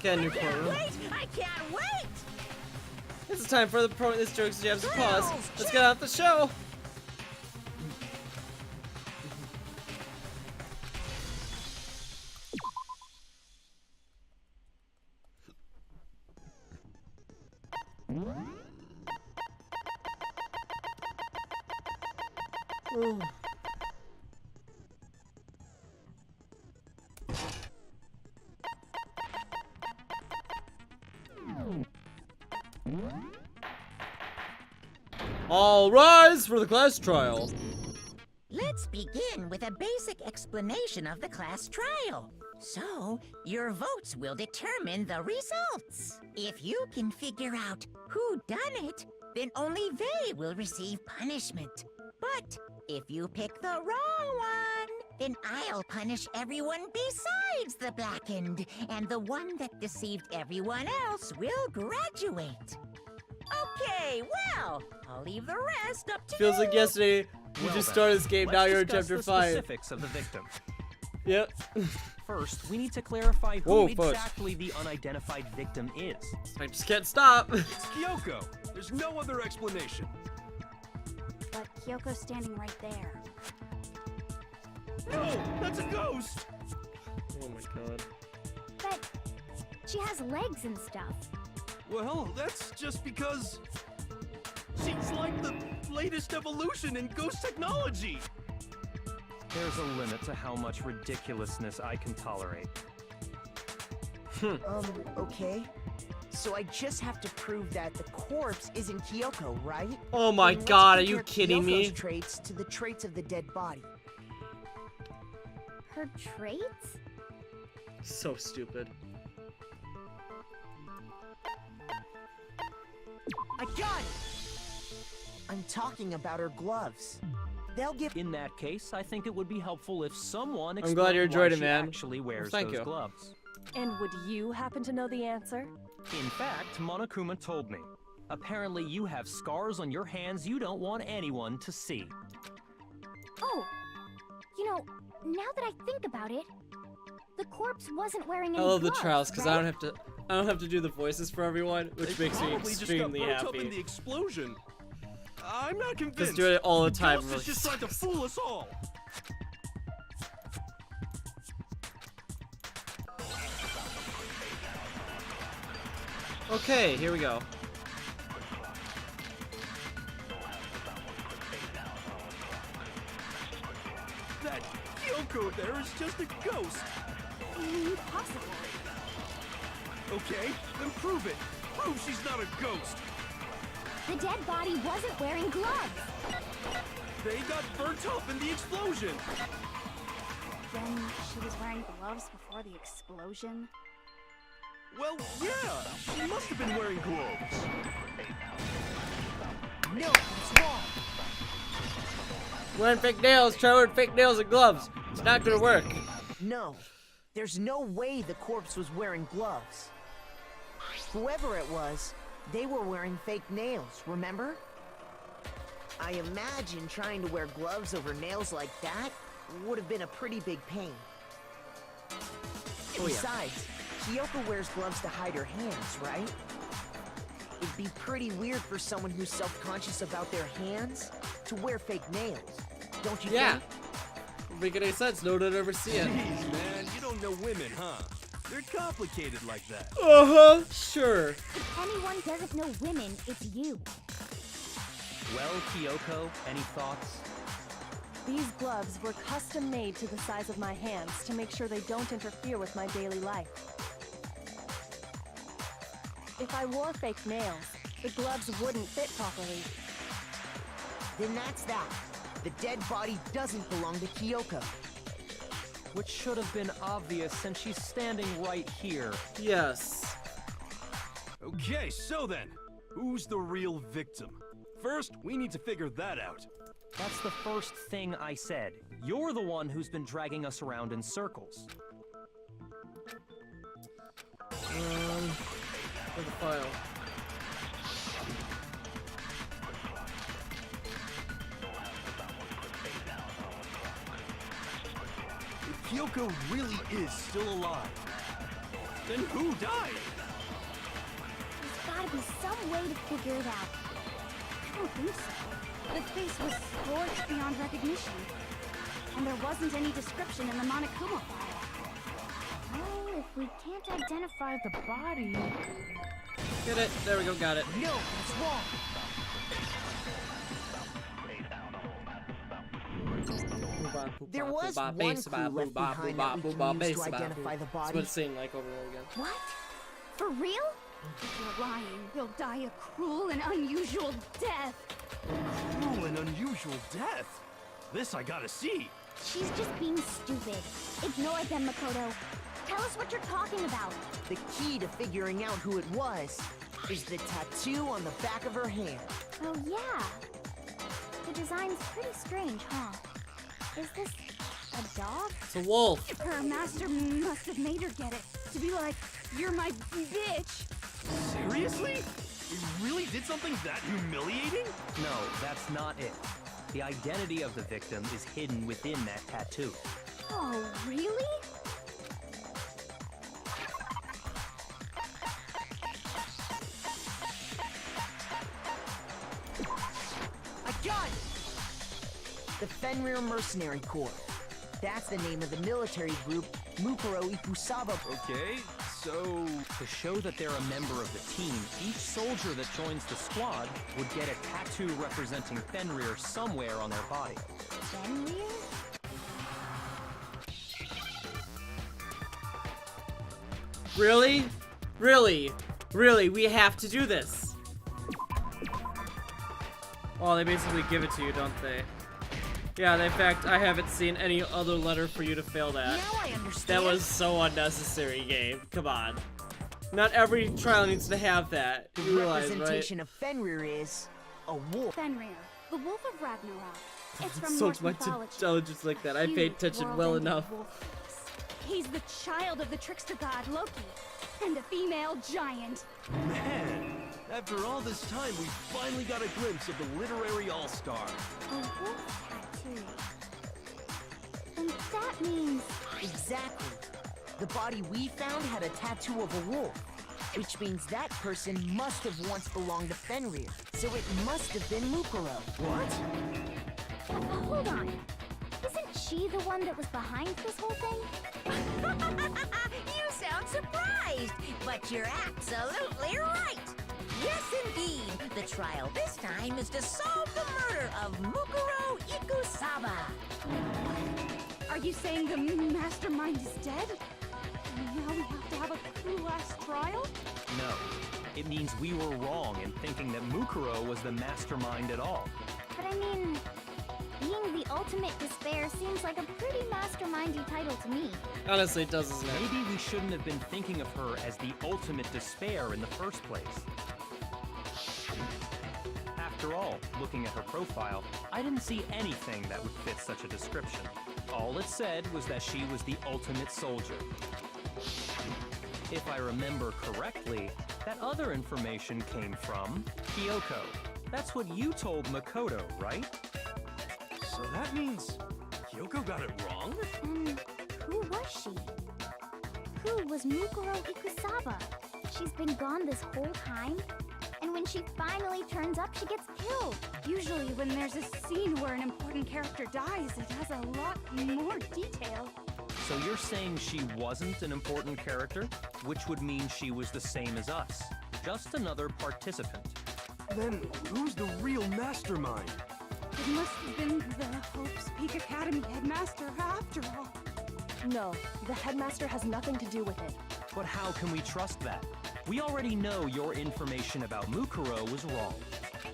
Get a new courtroom. I can't wait! It's time for the pro. This joke's jabs to pause. Let's get out the show. Ooh. All rise for the class trial. Let's begin with a basic explanation of the class trial. So, your votes will determine the results. If you can figure out who done it, then only they will receive punishment. But if you pick the wrong one, then I'll punish everyone besides the blackened, and the one that deceived everyone else will graduate. Okay, well, I'll leave the rest up to Feels you. like yesterday you just started this game. Now you're in chapter 5. Specifics of the victim. Yep. First, we need to clarify who Whoa, folks. exactly the unidentified victim is. I just can't stop. It's Kyoko. There's no other explanation. But Kyoko's standing right there. No, that's a ghost. Oh my god. But she has legs and stuff. Well, that's just because she's like the latest evolution in ghost technology. There's a limit to how much ridiculousness I can tolerate. Okay. So I just have to prove that the corpse isn't Kyoko, right? Oh my Then let's god, are you compare kidding me? Kyoko's traits to the traits of the dead body. Her traits? So stupid. I got it! I'm talking about her gloves. They'll give. In that case, I think it would be helpful if someone I'm glad you explained enjoyed why it, she man. actually wears Well, thank those you. gloves. And would you happen to know the answer? In fact, Monokuma told me. Apparently you have scars on your hands you don't want anyone to see. Oh, you know, now that I think about it, the corpse wasn't wearing I any love the gloves, trials because right? I don't have to do the voices for everyone, which They makes me probably just got extremely burnt up in the happy. explosion. I'm not convinced. Just do it all the time. Ghost Really is just trying to fool us all. Okay, here we go. That Kyoko there is just a ghost. Impossible. Okay, then prove it. Prove she's not a ghost. The dead body wasn't wearing gloves. They got burnt up in the explosion. Then she was wearing gloves before the explosion. Well, yeah, she must have been wearing gloves. No, it's wrong. Wearing fake nails, try wearing fake nails and gloves. It's not gonna work. No. There's no way the corpse was wearing gloves. Whoever it was, they were wearing fake nails, remember? I imagine trying to wear gloves over nails like that would have been a pretty big pain. Oh, yeah. Besides, Kyoko wears gloves to hide her hands, right? It'd be pretty weird for someone who's self-conscious about their hands to wear fake nails, don't you Yeah. think? Doesn't make any sense. No one would ever see it. Jeez, man, you don't know women, huh? They're complicated like that. Sure. If anyone doesn't know women, it's you. Well, Kyoko, any thoughts? These gloves were custom made to the size of my hands to make sure they don't interfere with my daily life. If I wore fake nails, the gloves wouldn't fit properly. Then that's that. The dead body doesn't belong to Kyoko. Which should have been obvious since she's standing right here. Yes. Okay, so then, who's the real victim? First, we need to figure that out. That's the first thing I said. You're the one who's been dragging us around in circles. For the file. If Kyoko really is still alive, Then who died? There's gotta be some way to figure it out. I don't think so. The face was scorched beyond recognition. And there wasn't any description in the Monokuma file. Oh, if we can't identify the body... Get it? There we go, got it. No, that's wrong. There was one clue left behind that we can use to identify the That's body. what it's saying like over and over again. What? For real? If you're lying, he'll die a cruel and unusual death. Cruel and unusual death. This I gotta see. She's just being stupid. Ignore them, Makoto. Tell us what you're talking about. The key to figuring out who it was is the tattoo on the back of her hand. Oh, yeah. The design's pretty strange, huh? Is this a dog? It's a wolf. Her master must have made her get it. To be like, you're my bitch. Seriously? We really did something that humiliating? No, that's not it. The identity of the victim is hidden within that tattoo. Oh, really? I got it! The Fenrir Mercenary Corps. That's the name of the military group Mukuro Ikusaba. Okay, so... To show that they're a member of the team, each soldier that joins the squad would get a tattoo representing Fenrir somewhere on their body. Fenrir? Really? Really? Really? We have to do this? Well, they basically give it to you, don't they? Yeah, in fact, I haven't seen any other letter for you to fail that. Now I understand. That was so unnecessary, game. Come on. Not every trial needs to have that. The You realize, right? representation of Fenrir is a wolf. Fenrir, the wolf of Ragnarok. It's from So Norse much mythology. intelligence like that. I paid Huge, attention well world-ending enough. wolf face. He's the child of the trickster god Loki, and a female giant. Man, after all this time, we finally got a glimpse of the literary all-star. A wolf tattoo. And that means... Exactly. The body we found had a tattoo of a wolf, which means that person must have once belonged to Fenrir. So it must have been Mukuro. What? Hold on. Isn't she the one that was behind this whole thing? You sound surprised, but you're absolutely right. Yes, indeed. The trial this time is to solve the murder of Mukuro Ikusaba. Are you saying the mastermind is dead? And now we have to have a clue-ass trial? No. It means we were wrong in thinking that Mukuro was the mastermind at all. But I mean, being the ultimate despair seems like a pretty mastermindy title to me. Honestly, it does, isn't it? Maybe we shouldn't have been thinking of her as the ultimate despair in the first place. After all, looking at her profile, I didn't see anything that would fit such a description. All it said was that she was the ultimate soldier. If I remember correctly, that other information came from Kyoko. That's what you told Makoto, right? So that means Kyoko got it wrong? And who was she? Who was Mukuro Ikusaba? She's been gone this whole time? And when she finally turns up, she gets killed. Usually when there's a scene where an important character dies, it has a lot more detail. So you're saying she wasn't an important character, which would mean she was the same as us. Just another participant. Then who's the real mastermind? It must have been the Hope's Peak Academy headmaster after all. No, the headmaster has nothing to do with it. But how can we trust that? We already know your information about Mukuro was wrong.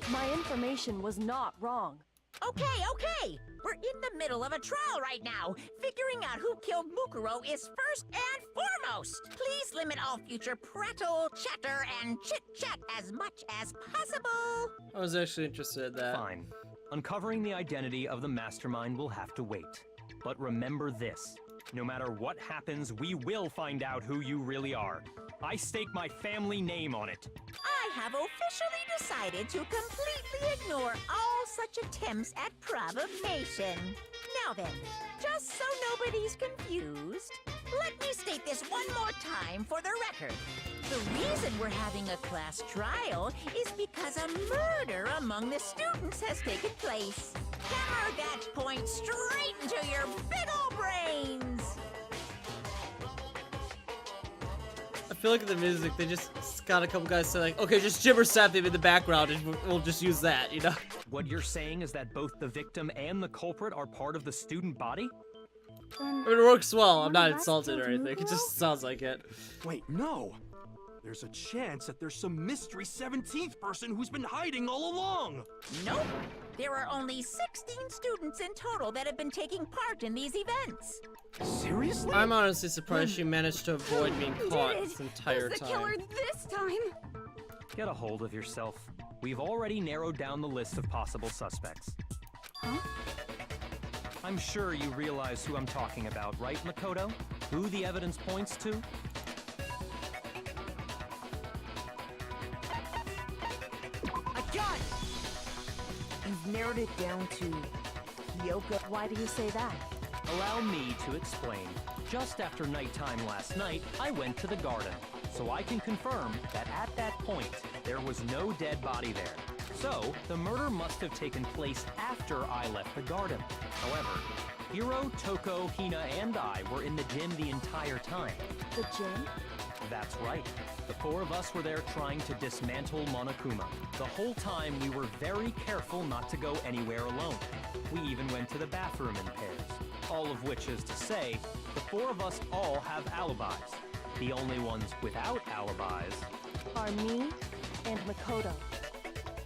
My information was not wrong. Okay. We're in the middle of a trial right now. Figuring out who killed Mukuro is first and foremost. Please limit all future prattle, chatter, and chit-chat as much as possible. I was actually interested in that. Fine. Uncovering the identity of the mastermind will have to wait. But remember this. No matter what happens, we will find out who you really are. I stake my family name on it. I have officially decided to completely ignore all such attempts at provocation. Now then, just so nobody's confused, Let me state this one more time for the record. The reason we're having a class trial is because a murder among the students has taken place. Hammer that point straight into your big ol' brains! I feel like in the music, they just got a couple guys say like, okay, just jibber sap them in the background and we'll just use that, you know? What you're saying is that both the victim and the culprit are part of the student body? Then It works well. I'm one not of us insulted or killed anything. It Muguro? just sounds like it. Wait, no. There's a chance that there's some mystery 17th person who's been hiding all along. Nope. There are only 16 students in total that have been taking part in these events. Seriously? I'm honestly surprised she managed to avoid being caught did it. this entire Who's the killer time. this time? Get a hold of yourself. We've already narrowed down the list of possible suspects. Huh? I'm sure you realize who I'm talking about, right, Makoto? Who the evidence points to? I got it! You've narrowed it down to Kyoko. Why do you say that? Allow me to explain. Just after nighttime last night, I went to the garden, so I can confirm that at that point, there was no dead body there. So, the murder must have taken place after I left the garden. However, Hiro, Toko, Hina, and I were in the gym the entire time. The gym? That's right. The four of us were there trying to dismantle Monokuma. The whole time we were very careful not to go anywhere alone. We even went to the bathroom in pairs. All of which is to say, the four of us all have alibis. The only ones without alibis Are me and Makoto.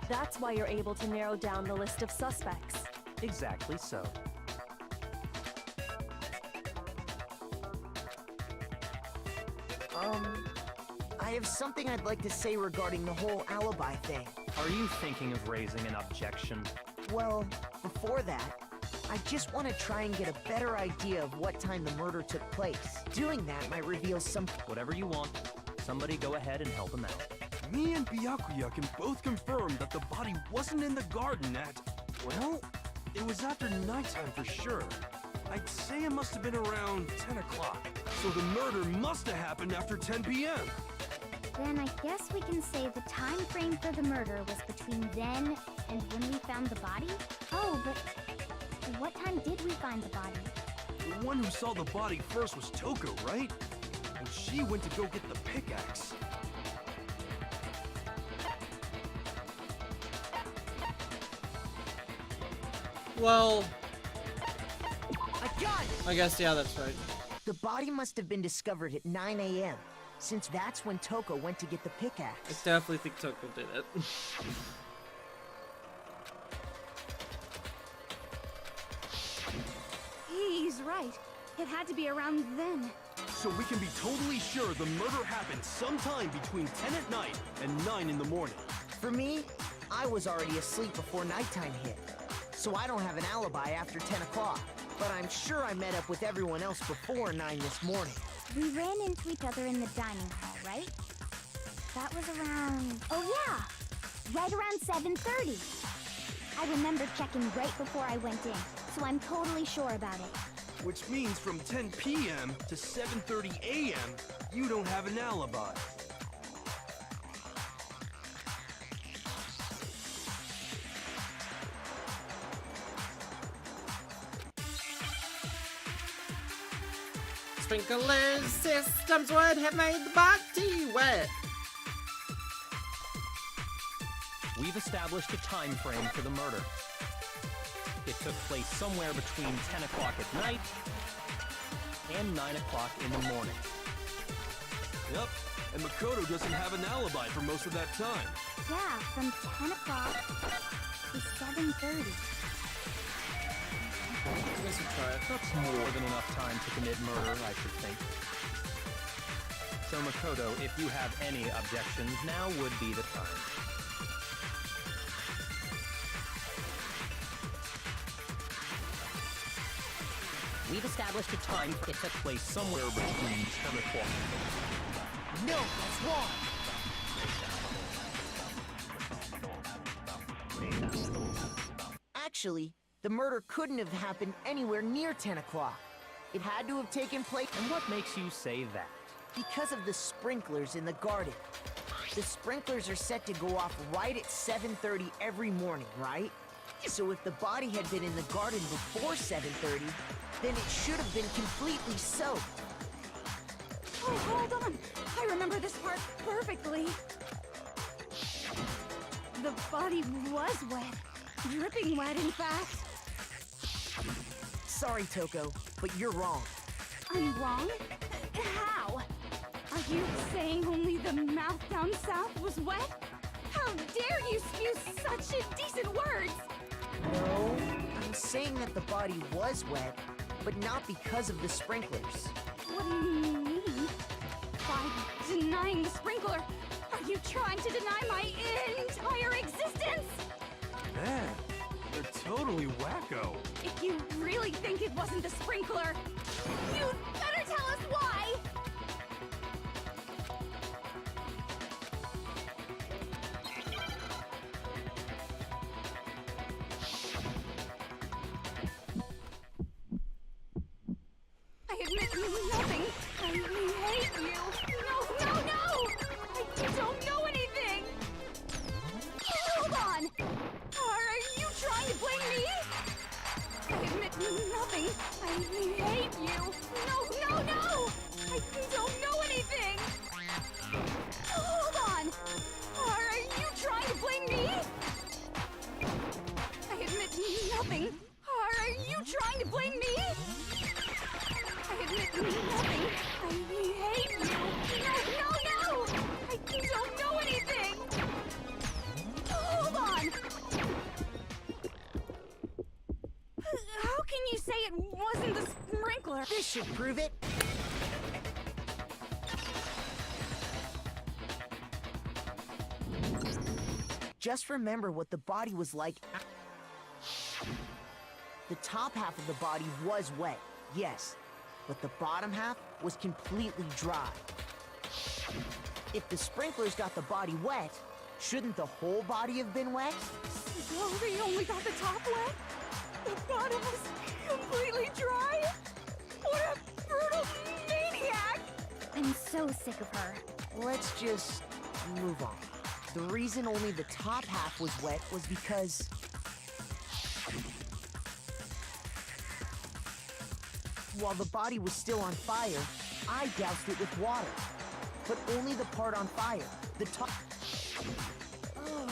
That's why you're able to narrow down the list of suspects. exactly so. I have something I'd like to say regarding the whole alibi thing. Are you thinking of raising an objection? Well, before that, I just want to try and get a better idea of what time the murder took place. Doing that might reveal some... Whatever you want. Somebody go ahead and help him out. Me and Byakuya can both confirm that the body wasn't in the garden at... Well, it was after nighttime for sure. I'd say it must have been around 10 o'clock. So the murder must have happened after 10 p.m. Then I guess we can say the time frame for the murder was between then and when we found the body? Oh, but what time did we find the body? The one who saw the body first was Toko, right? And she went to go get the pickaxe. Well, I got it! I guess, yeah, that's right. The body must have been discovered at 9 a.m., since that's when Toko went to get the I pickaxe. definitely think Toko did it. He's right. It had to be around then. So we can be totally sure the murder happened sometime between 10 at night and 9 in the morning. For me, I was already asleep before nighttime hit, so I don't have an alibi after 10 o'clock. But I'm sure I met up with everyone else before 9 this morning. We ran into each other in the dining hall, right? That was around... Oh yeah! Right around 7:30. I remember checking right before I went in, so I'm totally sure about it. Which means from 10 p.m. to 7:30 a.m., you don't have an alibi. Sprinkler systems would have made the body wet. We've established a time frame for the murder. It took place somewhere between 10 o'clock at night and 9 o'clock in the morning. Yep, and Makoto doesn't have an alibi for most of that time. Yeah, from 10 o'clock to 7:30. I guess we try it. That's more than enough time to commit murder, I should think. So Makoto, if you have any objections, now would be the time. We've established a time. It took place somewhere between 10 o'clock. No, that's wrong! Actually, the murder couldn't have happened anywhere near 10 o'clock. It had to have taken place And what makes you say that? because of the sprinklers in the garden. The sprinklers are set to go off right at 7:30 every morning, right? So if the body had been in the garden before 7:30, then it should have been completely soaked. Oh, hold on. I remember this part perfectly. The body was wet. Dripping wet, in fact. Sorry, Toko, but you're wrong. I'm wrong? How? Are you saying only the mouth down south was wet? How dare you spew such indecent words? No, I'm saying that the body was wet, but not because of the sprinklers. What do you mean? By denying the sprinkler, are you trying to deny my entire existence? Man, they're totally wacko. If you really think it wasn't the sprinkler, you'd better tell us why! I admit nothing. I hate you. No, no, no! I don't know anything! Hold on! Are you trying to blame me? I admit nothing. I hate you. No, no, no! I don't know anything! Hold on! Are you trying to blame me? I admit nothing. Are you trying to blame me? I admit nothing. I hate you. No, no, no! I don't know anything! Hold on! How can you say it wasn't the sprinkler? This should prove it. Just remember what the body was like. The top half of the body was wet, yes, but the bottom half was completely dry. If the sprinklers got the body wet, shouldn't the whole body have been wet? So they only got the top wet? The bottom was completely dry? What a brutal maniac! I'm so sick of her. Let's just move on. The reason only the top half was wet was because while the body was still on fire, I doused it with water. But only the part on fire. The top. Oh,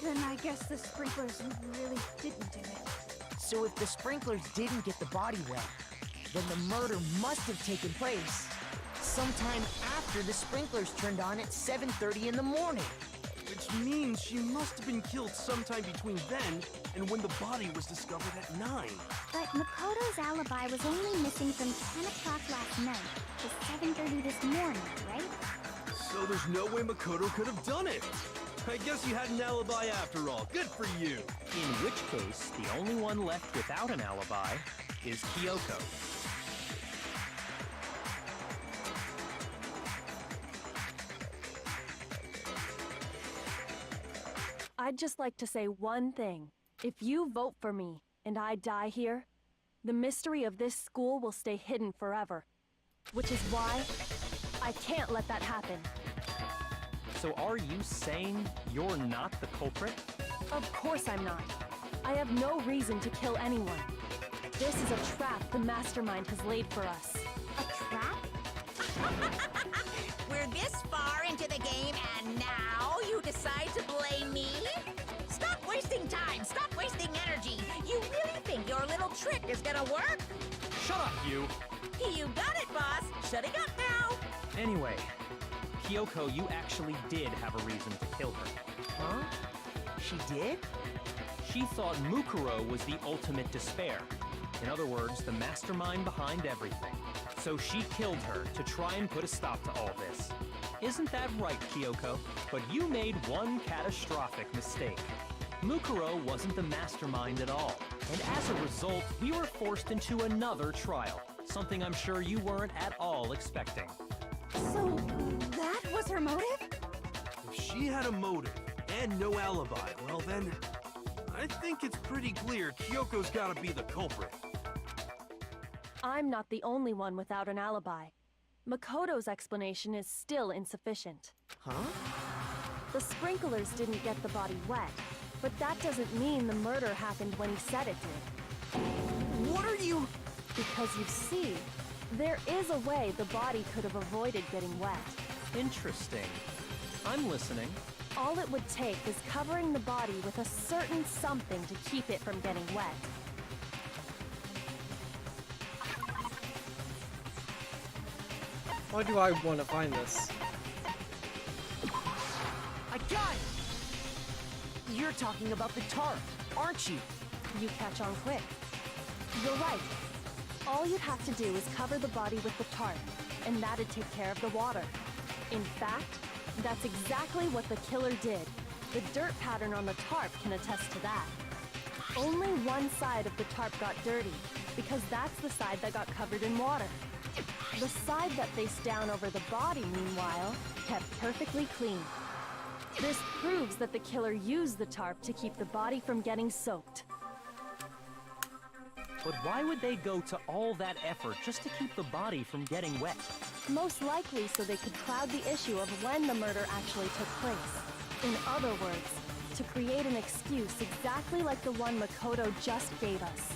then I guess the sprinklers really didn't do it. So if the sprinklers didn't get the body wet, then the murder must have taken place sometime after the sprinklers turned on at 7:30 in the morning. Which means she must have been killed sometime between then and when the body was discovered at 9. But Makoto's alibi was only missing from 10 o'clock last night to 7:30 this morning, right? So there's no way Makoto could have done it. I guess you had an alibi after all. Good for you. In which case, the only one left without an alibi is Kyoko. I'd just like to say one thing. If you vote for me and I die here, the mystery of this school will stay hidden forever. Which is why I can't let that happen. So are you saying you're not the culprit? Of course I'm not. I have no reason to kill anyone. This is a trap the mastermind has laid for us. A trap? We're this far into the game and now you decide to blame me? Stop wasting time! Stop wasting energy! You really think your little trick is gonna work? Shut up, you! You got it, boss! Shutting up now! Anyway, Kyoko, you actually did have a reason to kill her. Huh? She did? She thought Mukuro was the ultimate despair. In other words, the mastermind behind everything. So she killed her to try and put a stop to all this. Isn't that right, Kyoko? But you made one catastrophic mistake. Mukuro wasn't the mastermind at all. And as a result, we were forced into another trial. Something I'm sure you weren't at all expecting. So, that was her motive? If she had a motive and no alibi, well then, I think it's pretty clear Kyoko's gotta be the culprit. I'm not the only one without an alibi. Makoto's explanation is still insufficient. Huh? The sprinklers didn't get the body wet, but that doesn't mean the murder happened when he said it did. What are you... Because you see, there is a way the body could have avoided getting wet. Interesting. I'm listening. All it would take is covering the body with a certain something to keep it from getting wet. Why do I want to find this? I got it! You're talking about the tarp, aren't you? You catch on quick. You're right. All you'd have to do is cover the body with the tarp, and that'd take care of the water. In fact, that's exactly what the killer did. The dirt pattern on the tarp can attest to that. Only one side of the tarp got dirty, because that's the side that got covered in water. The side that faced down over the body, meanwhile, kept perfectly clean. This proves that the killer used the tarp to keep the body from getting soaked. But why would they go to all that effort just to keep the body from getting wet? Most likely so they could cloud the issue of when the murder actually took place. In other words, to create an excuse exactly like the one Makoto just gave us.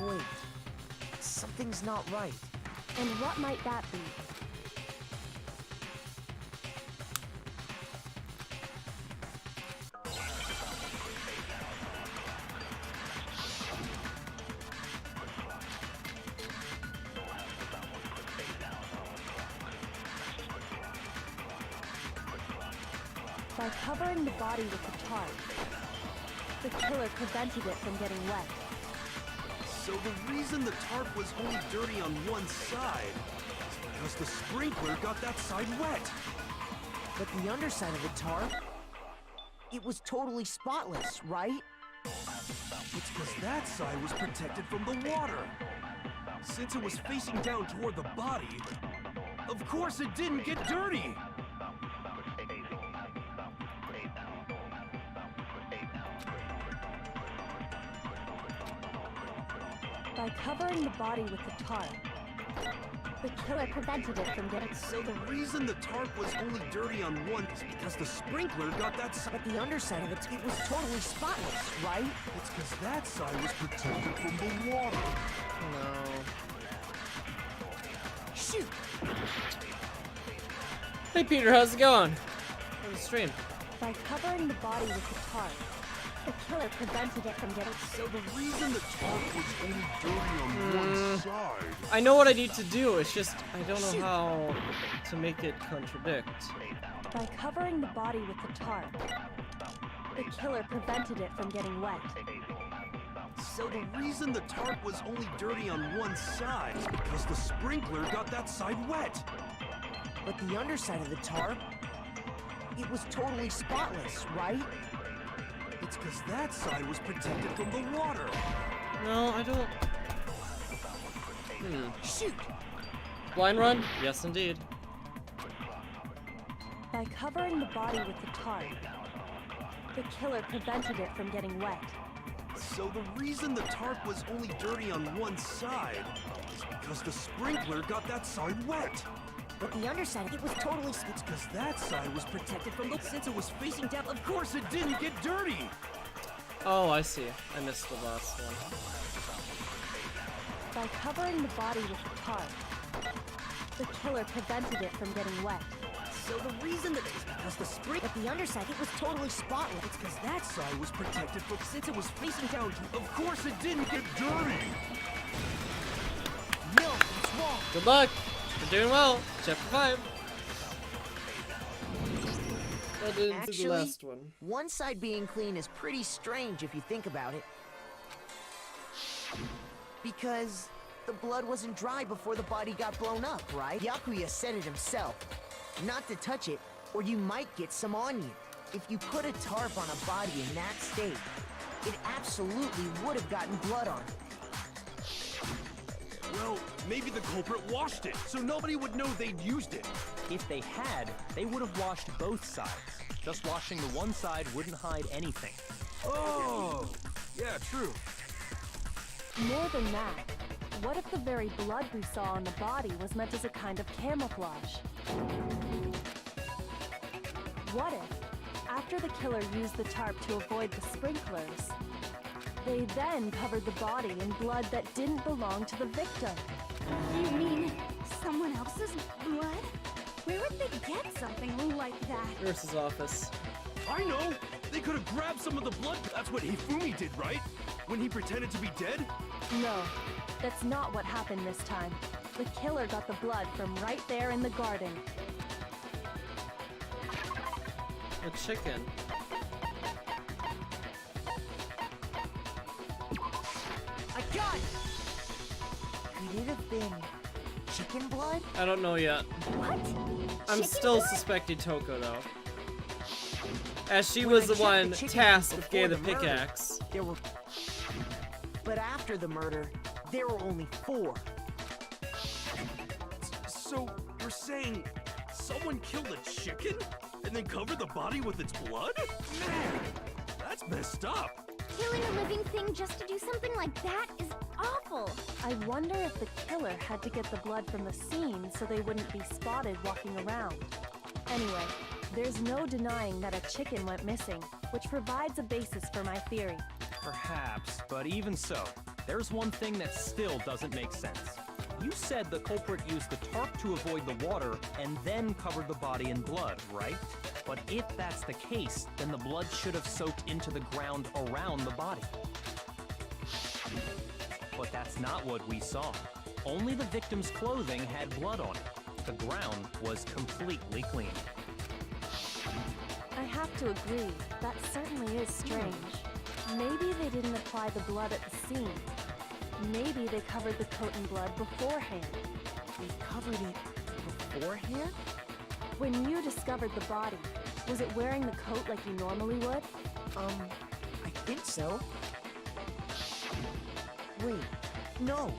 Wait. Something's not right. And what might that be? By covering the body with the tarp, the killer prevented it from getting wet. So the reason the tarp was only dirty on one side is because the sprinkler got that side wet. But the underside of the tarp, it was totally spotless, right? It's because that side was protected from the water. Since it was facing down toward the body, of course it didn't get dirty. By covering the body with the tarp, the killer prevented it from getting So the reason the tarp was only dirty on one is because the sprinkler got that side. But the underside of it, it was totally spotless, right? It's because that side was protected from the water. No. Shoot! Hey Peter, how's it going? How's the stream? By covering the body with the tarp, the killer prevented it from getting So the reason the tarp was only dirty on one side. I know what I need to do, it's just I don't know how to make it contradict. By covering the body with the tarp, the killer prevented it from getting wet. So the reason the tarp was only dirty on one side is because the sprinkler got that side wet. But the underside of the tarp, it was totally spotless, right? It's because that side was protected from the water. No, I don't. Shoot! Blind run? Yes, indeed. By covering the body with the tarp, the killer prevented it from getting wet. So the reason the tarp was only dirty on one side is because the sprinkler got that side wet. But the underside, it was totally spotless. It's because that side was protected from the... Since it was facing down, of course it didn't get dirty. Oh, I see. I missed the last one. By covering the body with the tarp, the killer prevented it from getting wet. So the reason that is because the spring... But the underside, it was totally spotless. It's because that side was protected from... Since it was facing down, of course it didn't get dirty. No, it's wrong. Good luck! You're doing well! Chapter 5! That is the Actually, last one. one side being clean is pretty strange if you think about it. Because the blood wasn't dry before the body got blown up, right? Yakuya said it himself. Not to touch it, or you might get some on you. If you put a tarp on a body in that state, It absolutely would have gotten blood on it. Well, maybe the culprit washed it, so nobody would know they'd used it. If they had, they would have washed both sides. Just washing the one side wouldn't hide anything. Oh, yeah, true. More than that, what if the very blood we saw on the body was meant as a kind of camouflage? What if, after the killer used the tarp to avoid the sprinklers, they then covered the body in blood that didn't belong to the victim? You mean someone else's blood? Where would they get something like that? Nurse's office. I know! They could have grabbed some of the blood. That's what Hifumi did, right? When he pretended to be dead? No, that's not what happened this time. The killer got the blood from right there in the garden. A chicken. I got it! Could it have been chicken blood? I don't know yet. What? I'm Chicken still blood? suspecting Toko though. As she When was I the checked one the chicken tasked with before getting the the murder, pickaxe. There were... But after the murder, there were only 4. So, you're saying someone killed a chicken? And then covered the body with its blood? Man, that's messed up. Killing a living thing just to do something like that is awful. I wonder if the killer had to get the blood from the scene so they wouldn't be spotted walking around. Anyway, there's no denying that a chicken went missing, which provides a basis for my theory. Perhaps, but even so, there's one thing that still doesn't make sense. You said the culprit used the tarp to avoid the water and then covered the body in blood, right? But if that's the case, then the blood should have soaked into the ground around the body. But that's not what we saw. Only the victim's clothing had blood on it. The ground was completely clean. I have to agree, that certainly is strange. Maybe they didn't apply the blood at the scene. Maybe they covered the coat in blood beforehand. They covered it beforehand? When you discovered the body, was it wearing the coat like you normally would? I think so. Wait, no.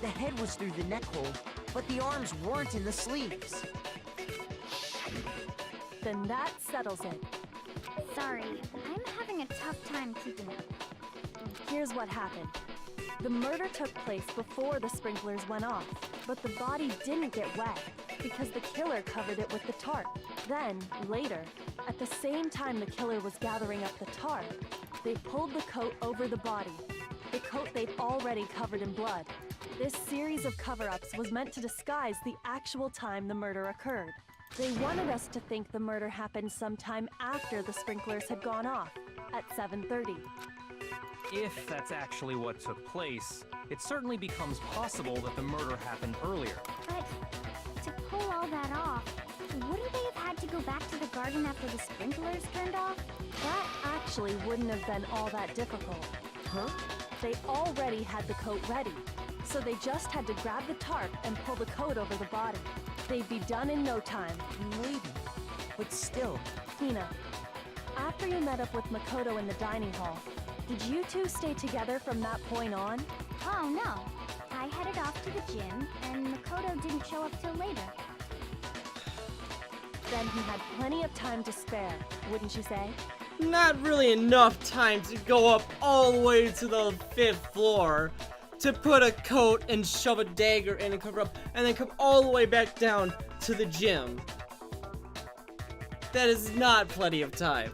The head was through the neck hole, but the arms weren't in the sleeves. Then that settles it. Sorry, I'm having a tough time keeping up. Here's what happened. The murder took place before the sprinklers went off, but the body didn't get wet because the killer covered it with the tarp. Then, later, at the same time the killer was gathering up the tarp, they pulled the coat over the body, the coat they'd already covered in blood. This series of cover-ups was meant to disguise the actual time the murder occurred. They wanted us to think the murder happened sometime after the sprinklers had gone off, at 7:30. If that's actually what took place, it certainly becomes possible that the murder happened earlier. But to pull all that off, wouldn't they have had to go back to the garden after the sprinklers turned off? That actually wouldn't have been all that difficult. Huh? They already had the coat ready, so they just had to grab the tarp and pull the coat over the body. They'd be done in no time. Maybe. But still, Hina, after you met up with Makoto in the dining hall, did you two stay together from that point on? Oh no. I headed off to the gym, and Makoto didn't show up till later. Then he had plenty of time to spare, wouldn't you say? Not really enough time to go up all the way to the 5th floor to put a coat and shove a dagger in and cover up, and then come all the way back down to the gym. That is not plenty of time.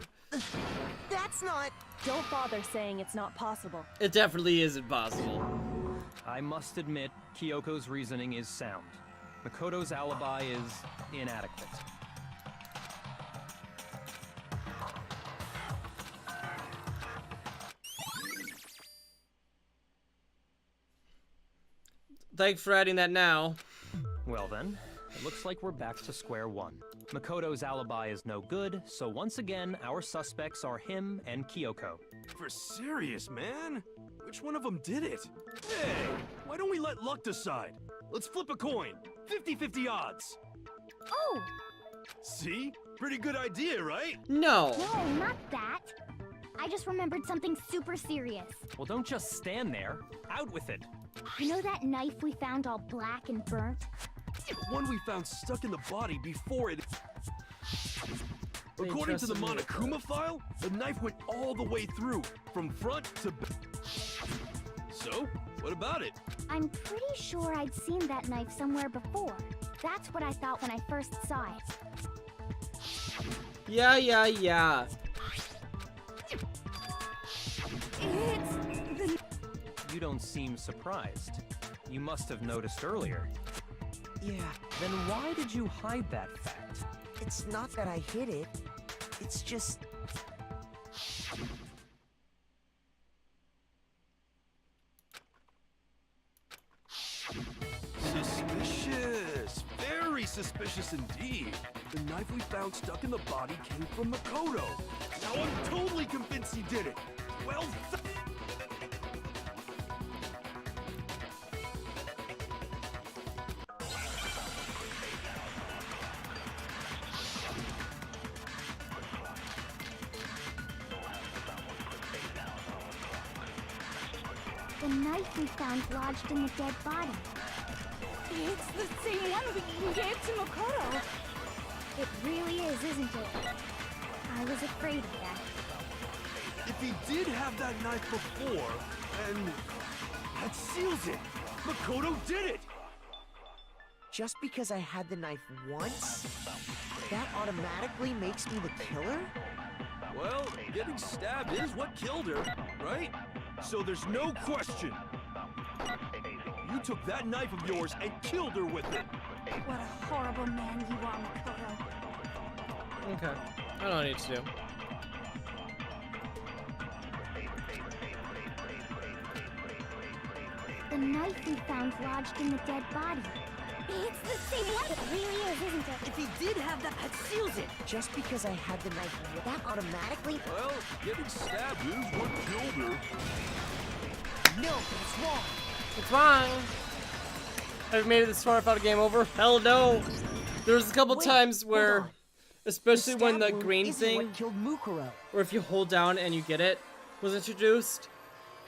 that's not... Don't bother saying it's not possible. It definitely isn't possible. I must admit, Kyoko's reasoning is sound. Makoto's alibi is inadequate. Thanks for adding that now. Well then, it looks like we're back to square one. Makoto's alibi is no good, so once again, our suspects are him and Kyoko. For serious, man? Which one of them did it? Hey, why don't we let luck decide? Let's flip a coin. 50-50 odds. Oh! See? Pretty good idea, right? No. No, not that. I just remembered something super serious. Well, don't just stand there. Out with it. You know that knife we found all black and burnt? One we found stuck in the body before it. According to the trusted me with Monokuma file, the knife went all the way through, from front to back. So, what about it? I'm pretty sure I'd seen that knife somewhere before. That's what I thought when I first saw it. Yeah. You don't seem surprised. You must have noticed earlier. Yeah, Then why did you hide that fact? it's not that I hid it. It's just... Suspicious! Very suspicious indeed. The knife we found stuck in the body came from Makoto. Now I'm totally convinced he did it. Well, The knife we found lodged in the dead body. It's the same one we gave to Makoto. It really is, isn't it? I was afraid of that. if he did have that knife before, then that seals it. Makoto did it. Just because I had the knife once, that automatically makes me the killer? Well, getting stabbed is what killed her, right? So there's no question. You took that knife of yours and killed her with it. What a horrible man you are, Makoto. Okay. I don't know what I need to do. The knife we found lodged in the dead body. It's the same one. It really is, isn't it? If he did have that seals it. Just because I had the knife, that automatically... Well, getting stabbed is what killed her. No, it's wrong. It's fine. I've made it this far without a game over. Hell no. There's a couple Wait, times hold where, on. especially when the stab wound green isn't thing, what killed Mukuro. or if you hold down and you get it, was introduced.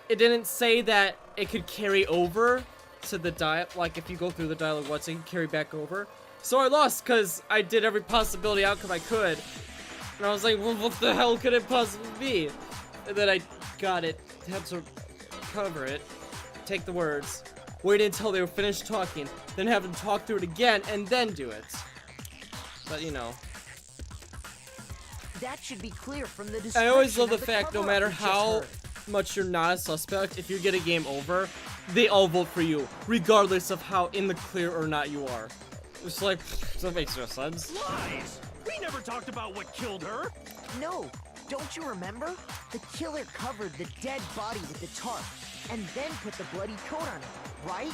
It didn't say that it could carry over to the dial. Like if you go through the dialogue once, it can carry back over. So I lost because I did every possibility outcome I could, and I was like, well, what the hell could it possibly be? And then I got it. Had to cover it, take the words, wait until they were finished talking, then have them talk through it again, and then do it. But you know. That should be clear from the description. I always love the of fact, no cover-up matter we just how heard. much you're not a suspect, if you get a game over, they all vote for you, regardless of how in the clear or not you are. It's like, that makes no sense. Lies! We never talked about what killed her. No, don't you remember? The killer covered the dead body with the tarp, and then put the bloody coat on it, right?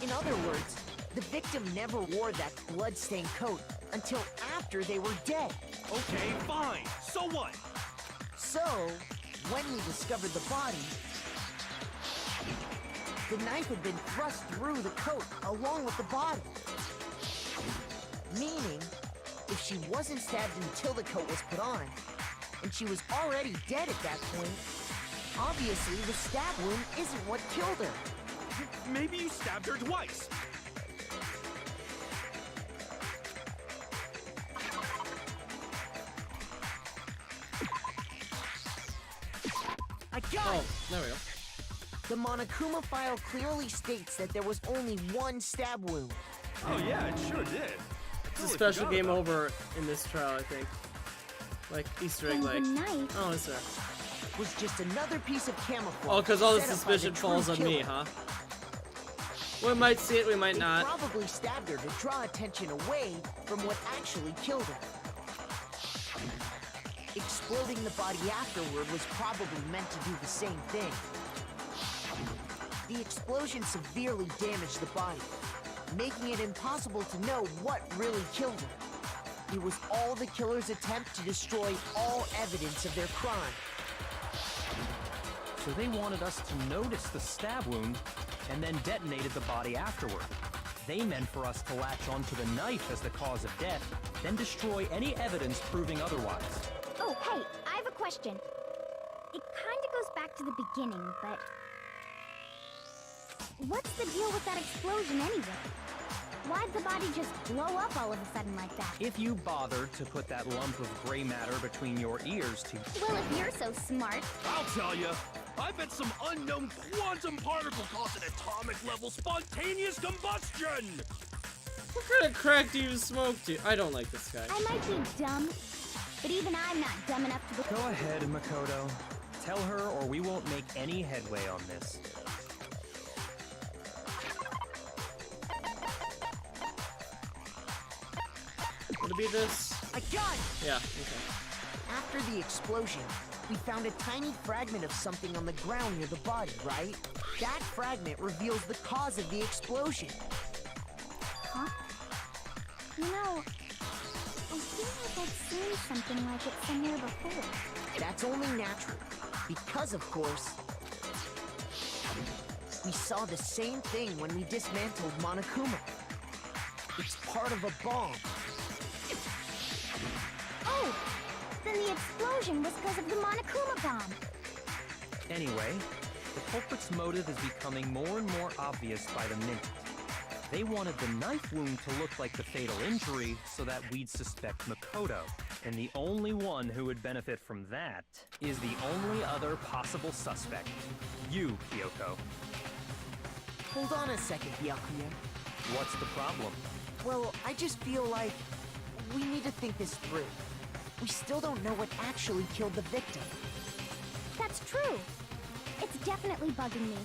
In other words, the victim never wore that blood-stained coat until after they were dead. Okay, fine. So what? So, when we discovered the body, the knife had been thrust through the coat along with the body. Meaning, if she wasn't stabbed until the coat was put on, and she was already dead at that point, obviously the stab wound isn't what killed her. Maybe you stabbed her twice. I got Oh, it! there we go. The Monokuma file clearly states that there was only one stab wound. Oh yeah, it sure did. It's a special game over in this trial, I think. Like, Easter egg, And like. the knife. Oh, is there? Was just another piece of camouflage. Oh, because all the set up by suspicion true falls on me, killer. huh? We might see it, we might They not. probably stabbed her to draw attention away from what actually killed her. Exploding the body afterward was probably meant to do the same thing. The explosion severely damaged the body, making it impossible to know what really killed her. It was all the killer's attempt to destroy all evidence of their crime. So they wanted us to notice the stab wound and then detonated the body afterward. They meant for us to latch onto the knife as the cause of death, then destroy any evidence proving otherwise. Oh, hey, I have a question. it kind of goes back to the beginning, but... What's the deal with that explosion anyway? Why'd the body just blow up all of a sudden like that? If you bothered to put that lump of gray matter between your ears to... Well, if you're so smart... I'll tell you. I bet some unknown quantum particle caused an atomic-level spontaneous combustion! What kind of crack do you smoke to? I don't like this guy. I might be dumb, but even I'm not dumb enough to... Go ahead, Makoto. Tell her or we won't make any headway on this. Would it be this? I got it! Yeah, okay. After the explosion, we found a tiny fragment of something on the ground near the body, right? That fragment reveals the cause of the explosion. Huh? You know, I feel like I've seen something like it somewhere before. That's only natural, because of course, we saw the same thing when we dismantled Monokuma. It's part of a bomb. Oh! Then the explosion was because of the Monokuma bomb. Anyway, the culprit's motive is becoming more and more obvious by the minute. They wanted the knife wound to look like the fatal injury so that we'd suspect Makoto. And the only one who would benefit from that is the only other possible suspect. You, Kyoko. Hold on a second, Byakuya. What's the problem? Well, I just feel like we need to think this through. We still don't know what actually killed the victim. That's true. It's definitely bugging me.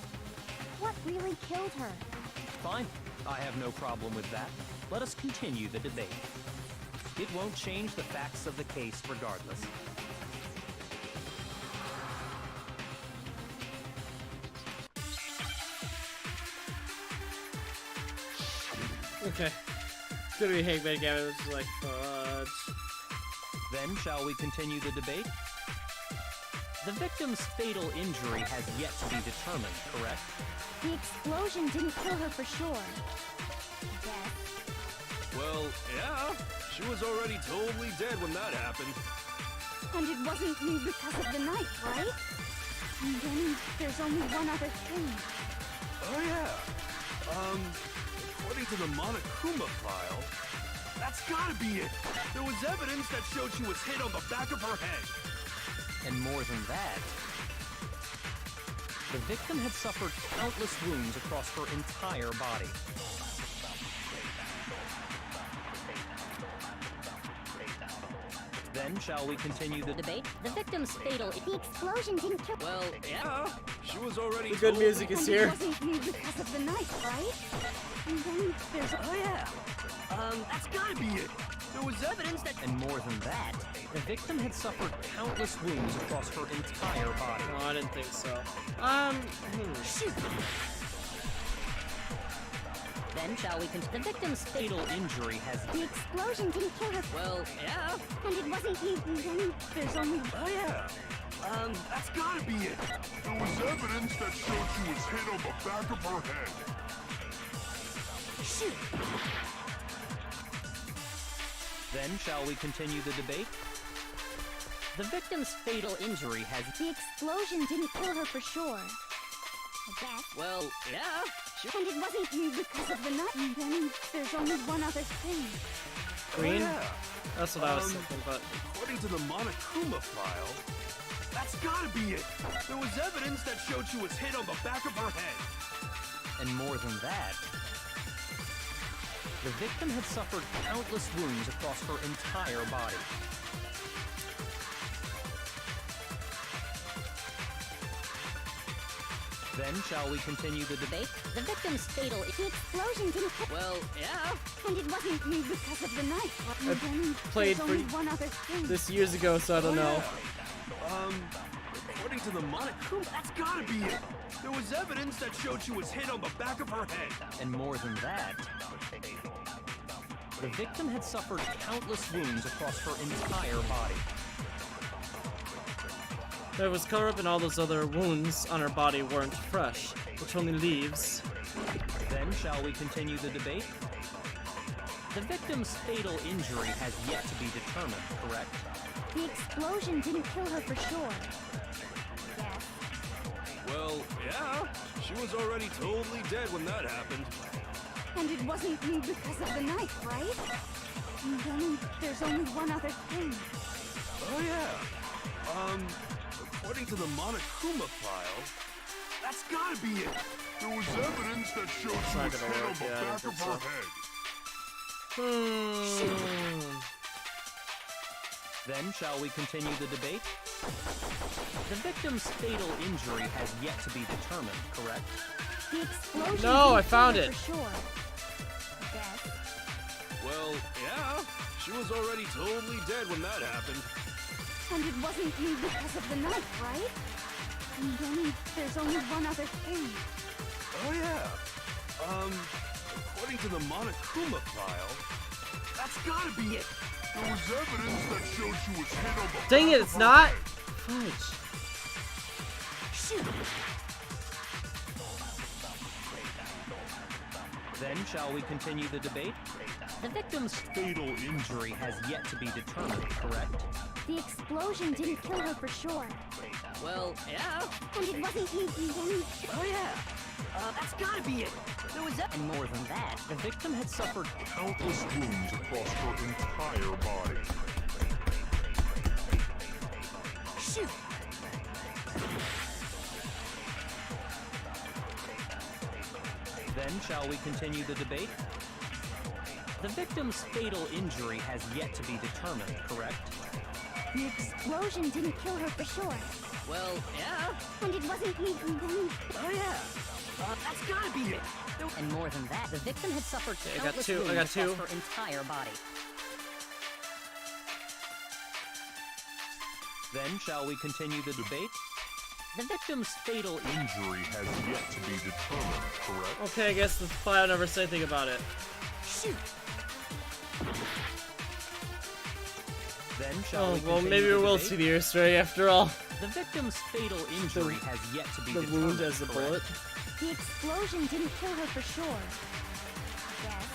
What really killed her? Fine. I have no problem with that. Let us continue the debate. It won't change the facts of the case regardless. Okay. It's gonna be Hangman Gavin, which is like, fudge. Then, shall we continue the debate? The victim's fatal injury has yet to be determined, correct? The explosion didn't kill her for sure. Yes. Well, yeah. She was already totally dead when that happened. And it wasn't me because of the knife, right? And then there's only one other thing. Oh, yeah. According to the Monokuma file, that's gotta be it. There was evidence that showed she was hit on the back of her head. And more than that, the victim had suffered countless wounds across her entire body. Then, shall we continue the debate? The victim's fatal... The explosion didn't kill... Well, Yeah, she was already The good totally... music is And here. it wasn't me because of the knife, right? And then there's... Oh, yeah. That's gotta be it. There was evidence that... And more than that, the victim had suffered countless wounds across her entire body. No, I didn't think so. Shoot! then shall we continue? The victim's fatal injury has... The explosion didn't kill her... Well, yeah. And it wasn't me... And then There's only... Oh, yeah. That's gotta be it. There was evidence that showed she was hit on the back of her head. Shoot! Then, shall we continue the debate? The victim's fatal injury has... the explosion didn't kill her for sure. I guess. Well, yeah. And it wasn't me because of the knife. And then there's only one other thing. Green? Oh, yeah. That's what I was thinking, but... According to the Monokuma file, that's gotta be it. There was evidence that showed she was hit on the back of her head. And more than that, the victim had suffered countless wounds across her entire body. Then, shall we continue the debate? The victim's fatal... The explosion didn't kill... Well, yeah. And it wasn't me because of the knife. And I then played there's only one other thing. this years ago, so I don't know. According to the Monokuma, that's gotta be it. There was evidence that showed she was hit on the back of her head. And more than that, the victim had suffered countless wounds across her entire body. It was covered up and all those other wounds on her body weren't fresh, which only leaves... Then, shall we continue the debate? The victim's fatal injury has yet to be determined, correct? The explosion didn't kill her for sure. Well, yeah. She was already totally dead when that happened. And it wasn't me because of the knife, right? And then there's only one other thing. Oh, yeah. According to the Monokuma file, that's gotta be it. There was evidence that showed she not was gonna hit work, on the yeah, I don't back of think her so. head. Then shall we continue the debate? The victim's fatal injury has yet to be determined, correct? The explosion. No, I didn't found kill her it. For sure. Guess. Well, yeah. She was already totally dead when that happened. And it wasn't me because of the knife, right? And then there's only one other thing. Oh, yeah. According to the Monokuma file, that's gotta be it. There was evidence that showed she was hit on the Dang back it, of it's her not. head. Fudge. Shoot! Then shall we continue the debate? The victim's fatal injury has yet to be determined, correct? The explosion didn't kill her for sure. Well, yeah. And it wasn't me then. Oh yeah! That's gotta be it! There was a- And more than that, The victim had suffered Countless wounds across her entire body. Shoot! Then shall we continue the debate? The victim's fatal injury has yet to be determined, correct? The explosion didn't kill her for sure. well, yeah. And it wasn't me then. Oh yeah! That's gotta be it! And more than that, the victim had suffered I got countless two, I wounds got two. across her entire body. Then shall we continue the debate? The victim's fatal injury Has yet to be determined, correct? Okay, I guess the file never said anything about it. Shoot! Then shall Oh, we well, continue maybe the we will debate? see the Easter egg after all. The victim's fatal injury has yet to be The determined, wound as the correct? bullet. The explosion didn't kill her for sure. Guess.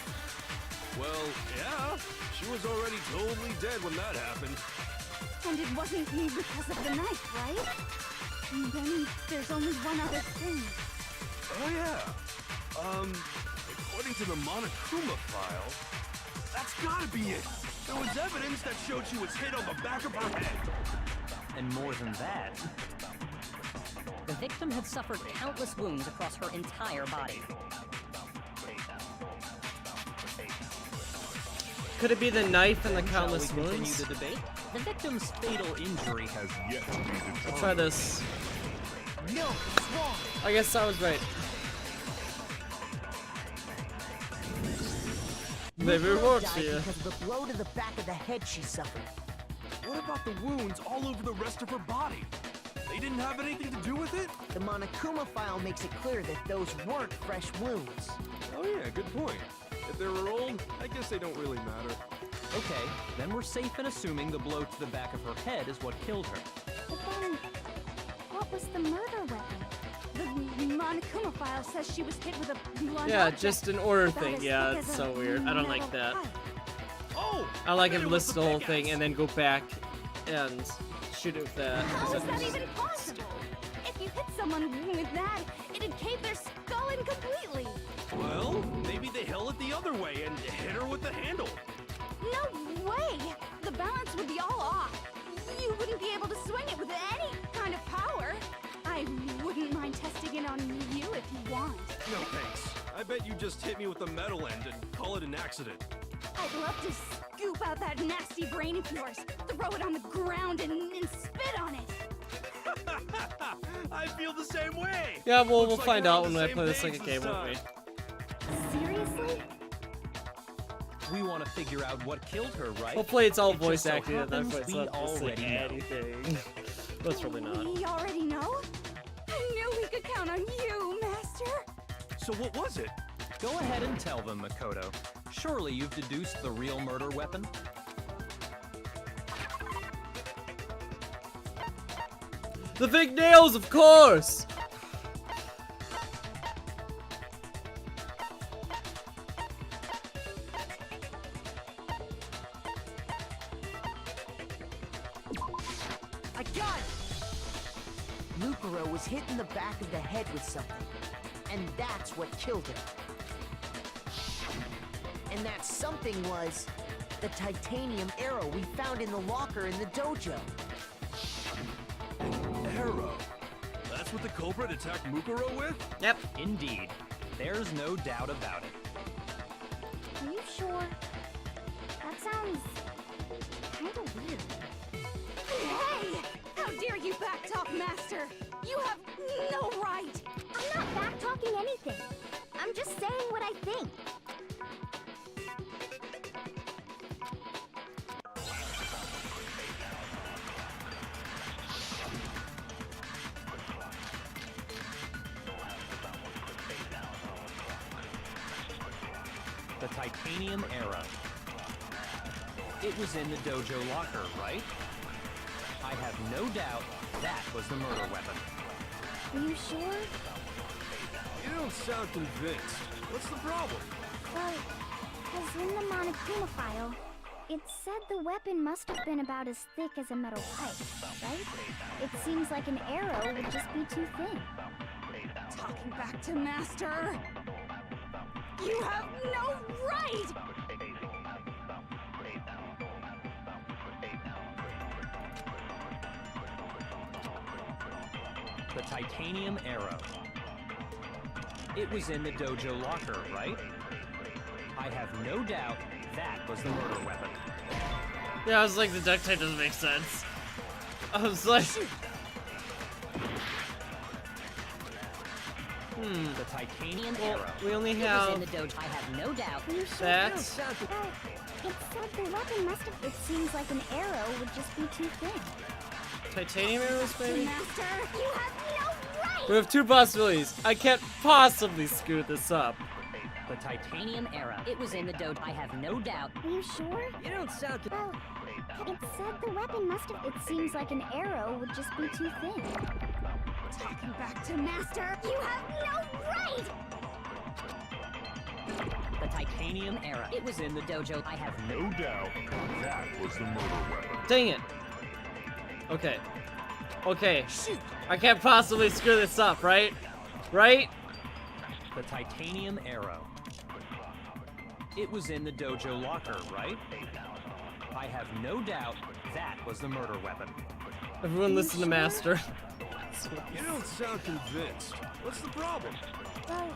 Well, yeah. She was already totally dead when that happened. And it wasn't me because of the knife, right? And then there's only one other thing. Oh, yeah. According to the Monokuma file, that's gotta be it. There was evidence that showed she was hit on the back of her head. And more than that, The victim had suffered countless wounds across her entire body. Could it be the knife and the then shall we countless continue wounds? the debate? The victim's fatal injury has Yet to be determined. I'll try this. No, it's wrong! I guess I was right. Maybe it Girl works died for you. because of the blow to the back of the head she suffered. What about the wounds all over the rest of her body? They didn't have anything to do with it? The Monokuma file makes it clear that those weren't fresh wounds. Oh yeah, good point. If they were old, I guess they don't really matter. Okay, then we're safe in assuming the blow to the back of her head is what killed her. But then, what was the murder weapon? The Monokuma file says she was hit with a blunt Yeah, object just an order about thing. as Yeah, thick it's as so a weird. I don't like metal that. pipe. Oh! I like bet him it to was list the whole pickaxe. thing and then go back and shoot it with that. How is that even possible? If you hit someone with that, it'd cave their skull in completely. Well, maybe they held it the other way and hit her with the handle. No way! The balance would be all off. You wouldn't be able to swing it with any kind of power. I wouldn't mind testing it on you if you want. No thanks. I bet you just hit me with the metal end and call it an accident. I'd love to scoop out that nasty brain of yours, throw it on the ground and spit on it. I feel the same way. Yeah, well, Looks we'll like find we're on out when the I same play this page like a game, won't we? Seriously? We want to figure out what killed her, right? Hopefully it's all It just voice so acted at that happens point. It's we not just like already know. anything. But it's probably not. We already know? I knew we could count on you, Master. So what was it? Go ahead and tell them, Makoto. Surely you've deduced the real murder weapon? The fake nails, of course! I got it! Mukuro was hit in the back of the head with something, and that's what killed him. And that something was the titanium arrow we found in the locker in the dojo. Arrow? That's what the culprit attacked Mukuro with? Yep. Indeed. There's no doubt about it. Are you sure? That sounds kind of weird. Hey! How dare you backtalk, Master? You have no right! I'm not back-talking anything. I'm just saying what I think. The titanium arrow. It was in the dojo locker, right? I have no doubt that was the murder weapon. Are you sure? You don't sound convinced. What's the problem? Well, because in the Monokuma file, it said the weapon must have been about as thick as a metal pipe, right? It seems like an arrow would just be too thin. Talking back to Master! You have no right! The titanium arrow. It was in the dojo locker, right? I have no doubt that was the murder weapon. Yeah, I was like, the duct tape doesn't make sense. I was like... The titanium Well, arrow. we only It was in have the dojo. I have no doubt. Are you sure? that. Well, it said the weapon must have... It seems like an arrow would just be too thin. Titanium arrows, maybe? Master, you have no right! We have two possibilities. I can't possibly screw this up. The titanium arrow. It was in the dojo. I have no doubt. Are you sure? You don't sound. Well, it said the weapon must have... It seems like an arrow would just be too thin. Talking back to Master, you have no right! The titanium arrow. It was in the dojo. I have no. No doubt, that was the murder weapon. Dang it. Okay. Okay. I can't possibly screw this up, right? Right? The titanium arrow. It was in the dojo locker, right? I have no doubt that was the murder weapon. Everyone listen to Master. You don't sound convinced. What's the problem? Well,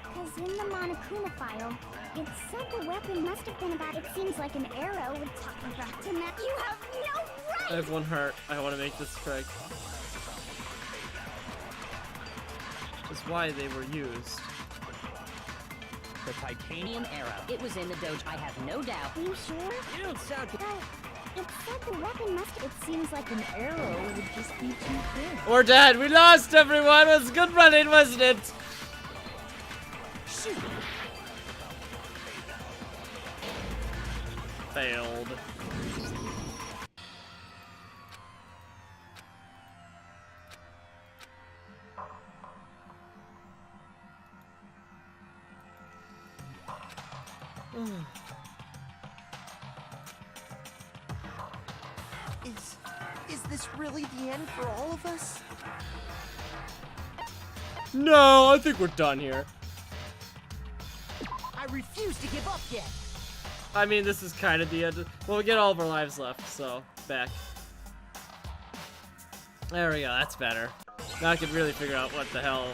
because in the Monokuma file, it said the weapon must have been about... It seems like an arrow would... Talking back to Master, you have no right! I have one heart. I want to make this correct. That's why they were used. The titanium Arrow. It was in the dojo. I have no doubt. Are you sure? You don't sound. Well, it said the weapon must... It seems like an arrow would just be too thin. We're dead. We lost, everyone. It was good running, wasn't it? Failed. Is this really the end for all of us? No, I think we're done here. I refuse to give up yet. I mean, this is kind of the end. Well, we get all of our lives left, so back. There we go. That's better. Now I can really figure out what the hell.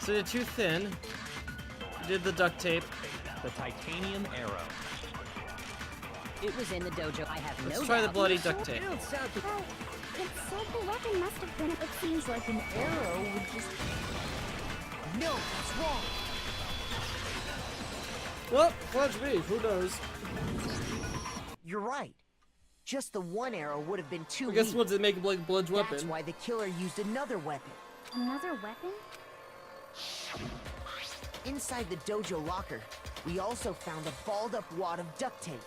So they're too thin. Did the duct tape. The titanium arrow. It was in the dojo. I have Let's no try doubt. the bloody duct tape. Well, it said the weapon must have been... It seems like an arrow would just... No, that's wrong. Well, watch me. Who knows? You're right. Just the one arrow would have been too I guess weak. once they make a blood That's weapon. why the killer used another weapon. Another weapon? Inside the dojo locker, we also found a balled up wad of duct tape.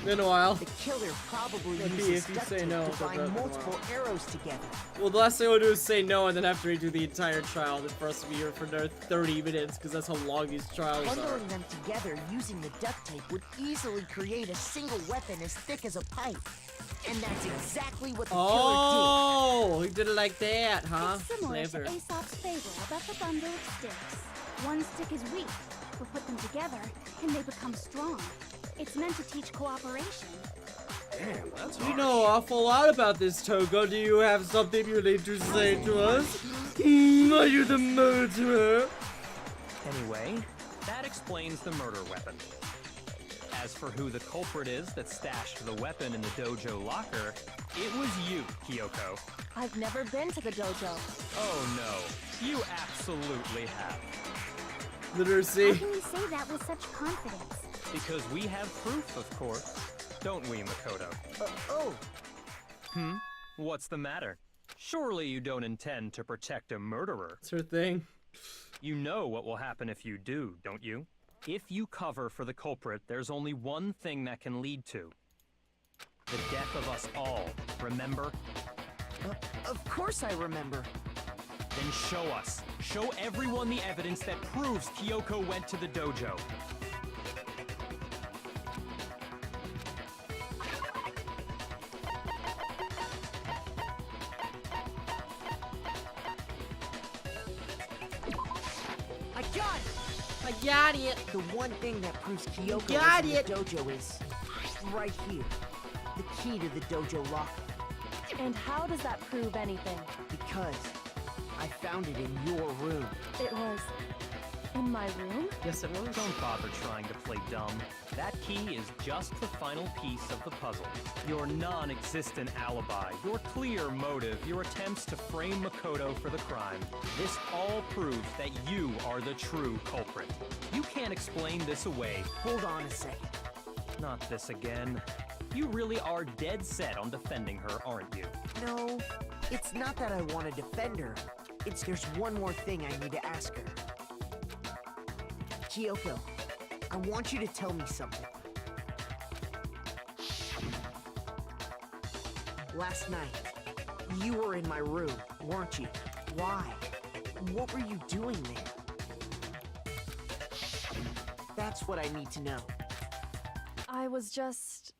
Been a while. The killer probably Would be uses if you duct say tape no, to but bind that's multiple arrows together. Well, the last thing I would do is say no and then have to redo the entire trial for us to be here for another 30 minutes because that's how long these trials are. Bundling them together using the duct tape would easily create a single weapon as thick as a pipe. And that's exactly what the Oh, he did it like that, huh? It's similar Clever. to Aesop's fable about the bundle of sticks. One stick is weak, but put them together, and they become strong. It's meant to teach cooperation. Damn, that's You harsh. know an awful lot about this, Togo. Do you have something you need to say to us? Are you the murderer? Anyway, that explains the murder weapon. As for who the culprit is that stashed the weapon in the dojo locker, it was you, Kyoko. I've never been to the dojo. Oh no, you absolutely have. How Literacy. can you say that with such confidence? Because we have proof, of course. Don't we, Makoto? Oh, What's the matter? Surely you don't intend to protect a murderer. It's her thing. You know what will happen if you do, don't you? If you cover for the culprit, there's only one thing that can lead to the death of us all, remember? of course I remember. Then show us. Show everyone the evidence that proves Kyoko went to the dojo. I got it! I got it. The one thing that proves Kyoko Got was in it. the dojo is right here. The key to the dojo locker. And how does that prove anything? Because I found it in your room. It was in my room? Yes, it was. Don't bother trying to play dumb. That key is just the final piece of the puzzle. Your non-existent alibi, your clear motive, your attempts to frame Makoto for the crime. This all proves that you are the true culprit. You can't explain this away. Hold on a second. Not this again. You really are dead set on defending her, aren't you? No, it's not that I want to defend her. It's there's one more thing I need to ask her. Kyoko, I want you to tell me something. Last night, you were in my room, weren't you? Why? What were you doing there? That's what I need to know. I was just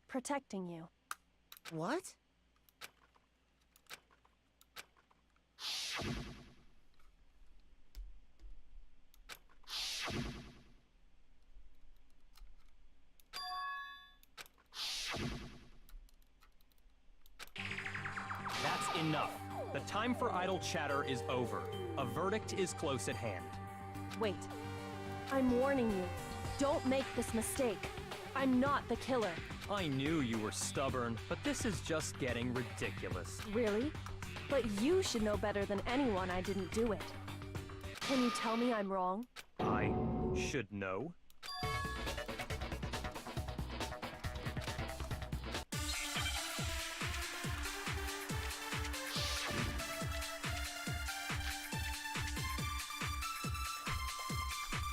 protecting you. What? That's enough. The time for idle chatter is over. A verdict is close at hand. Wait. I'm warning you. Don't make this mistake. I'm not the killer. I knew you were stubborn, but this is just getting ridiculous. Really? But you should know better than anyone I didn't do it. Can you tell me I'm wrong? I should know.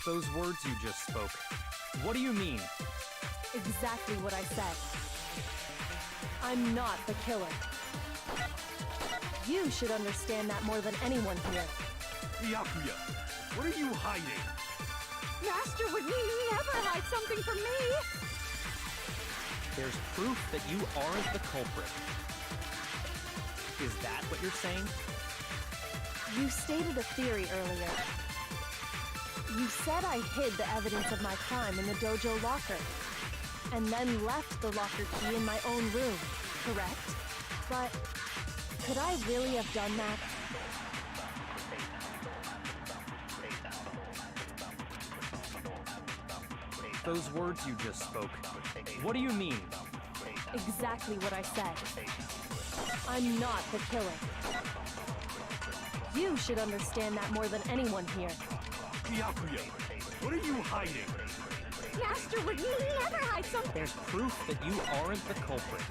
Those words you just spoke, what do you mean? Exactly what I said. I'm not the killer. You should understand that more than anyone here. Byakuya, what are you hiding? Master would never hide something from me! There's proof that you aren't the culprit. Is that what you're saying? You stated a theory earlier. You said I hid the evidence of my crime in the dojo locker, and then left the locker key in my own room, correct? But could I really have done that? Those words you just spoke, what do you mean? Exactly what I said. I'm not the killer. You should understand that more than anyone here. Byakuya, what are you hiding? Master would never hide something! There's proof that you aren't the culprit.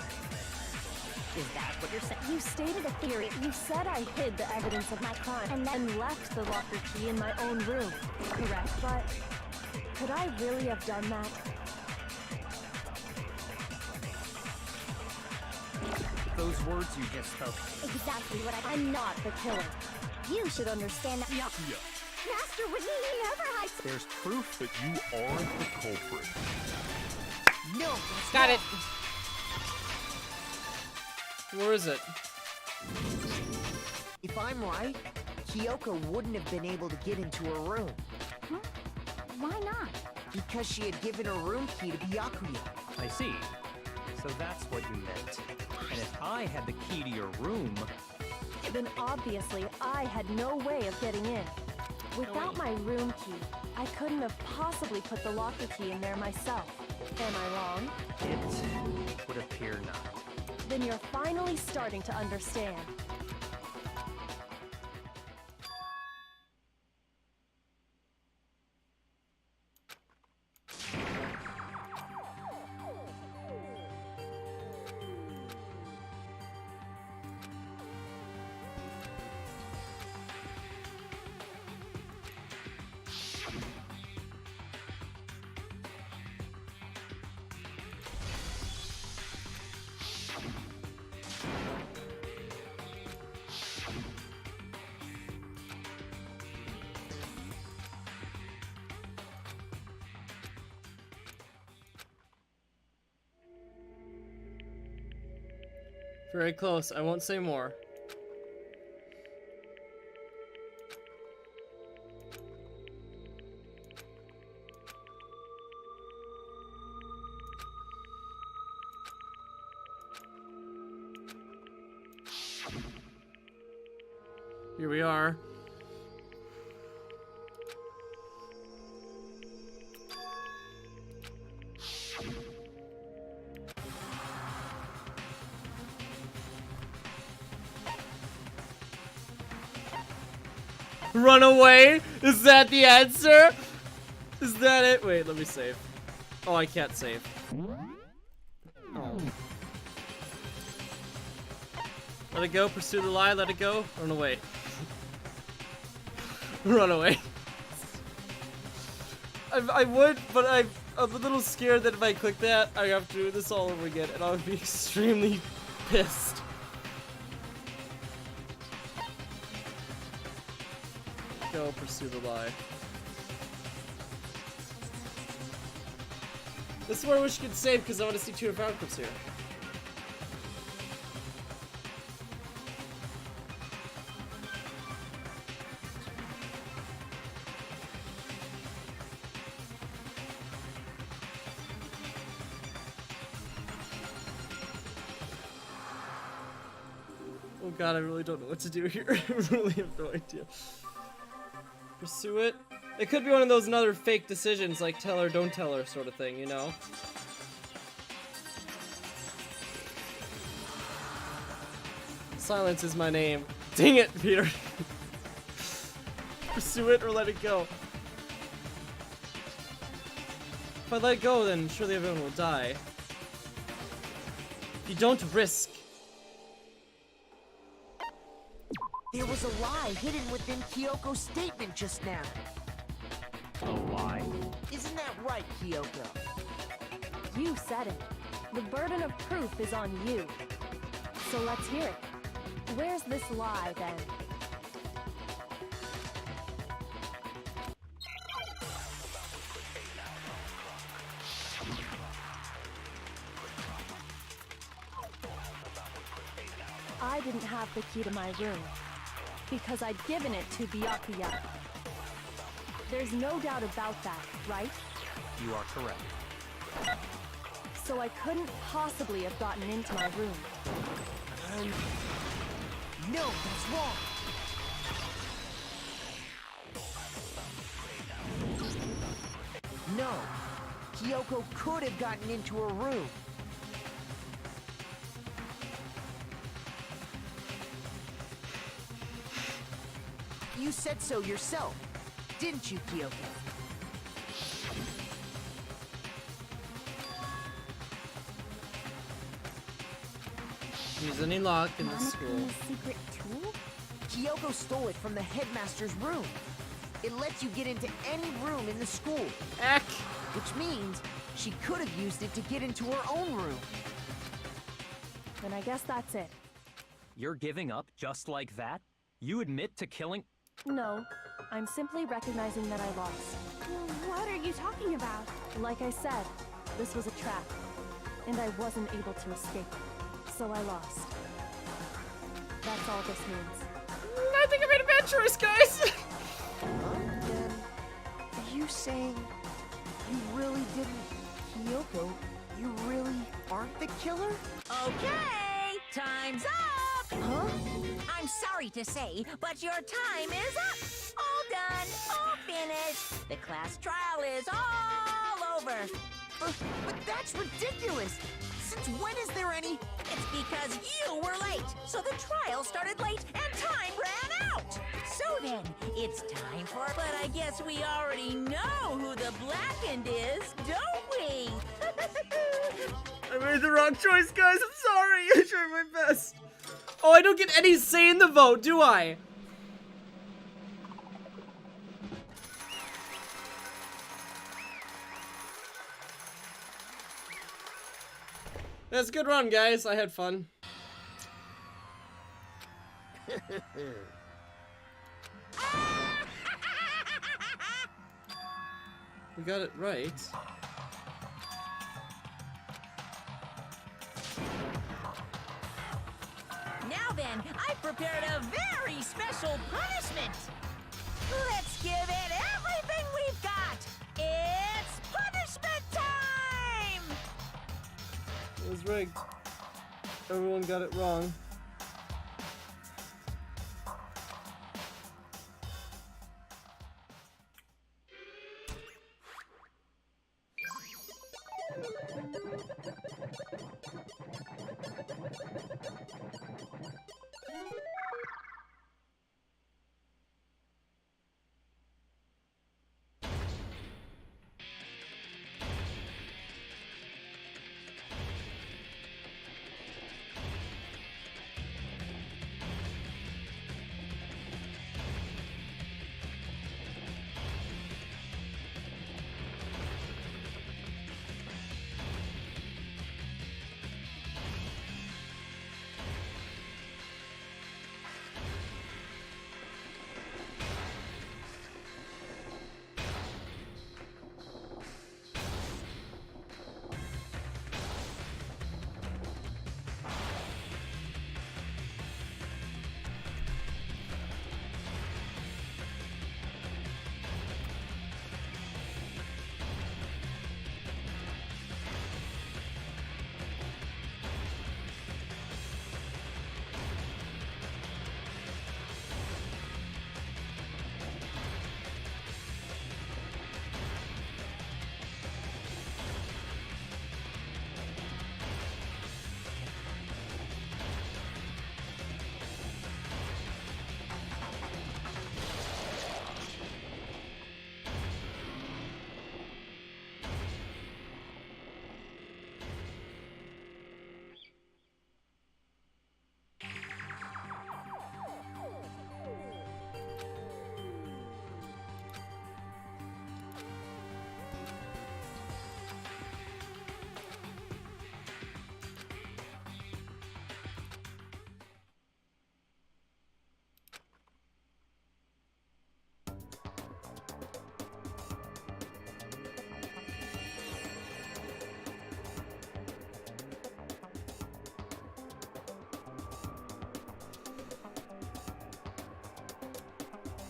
Is that what you're saying? You stated a theory. You said I hid the evidence of my crime and then left the locker key in my own room, correct? But could I really have done that? Those words you just spoke, Exactly what I'm not the killer. You should understand that. Byakuya, Master would never hide something! there's proof that you Aren't the culprit. No, Got it. Where is it? If I'm right, Kyoko wouldn't have been able to get into her room. Huh? Why not? Because she had given her room key to Byakuya. I see. So that's what you meant. And if I had the key to your room... Then obviously I had no way of getting in. Without my room key, I couldn't have possibly put the locker key in there myself. Am I wrong? It would appear not. Then you're finally starting to understand. Very close. I won't say more. Here we are. Run away? Is that the answer? Is that it? Wait, let me save. Oh, I can't save. Oh. Let it go, pursue the lie, let it go, run away. Run away. I would, but I'm a little scared that if I click that, I have to do this all over again, and I would be extremely pissed. Go pursue the lie. This is where I wish you could save because I want to see two different outcomes here. Oh god, I really don't know what to do here. I really have no idea. Pursue it. It could be one of those another fake decisions, like tell her, don't tell her sort of thing, you know? Silence is my name. Dang it, Peter. Pursue it or let it go. If I let it go, then surely everyone will die. You don't risk. There was a lie hidden within Kyoko's statement just now. A lie? Isn't that right, Kyoko? You said it. The burden of proof is on you. So let's hear it. Where's this lie, then? I didn't have the key to my room, because I'd given it to Byakuya. There's no doubt about that, right? You are correct. So I couldn't possibly have gotten into my room. No, that's wrong. No, Kyoko could have gotten into her room. You said so yourself, didn't you, Kyoko? Use any lock in the school. Mannequin's secret tool? Kyoko stole it from the headmaster's room. It lets you get into any room in the school. Eck! Which means she could have used it to get into her own room. Then I guess that's it. You're giving up just like that? You admit to killing... No, I'm simply recognizing that I lost. What are you talking about? Like I said, this was a trap, and I wasn't able to escape. So I lost. That's all this means. I think I made a bad choice, guys. Then, are you saying you really didn't, Kyoko? You really aren't the killer? Okay, time's up! Huh? I'm sorry to say, but your time is up! All done, all finished! The class trial is all over! But that's ridiculous! Since when is there any... It's because you were late, so the trial started late and time ran out! So then, it's time for... But I guess we already know who the blackened is, don't we? I made the wrong choice, guys. I'm sorry. I tried my best. Oh, I don't get any say in the vote, do I? That's a good run, guys. I had fun. We got it right. Now then, I've prepared a very special punishment. Let's give it everything we've got. It's punishment time! It was rigged. Everyone got it wrong.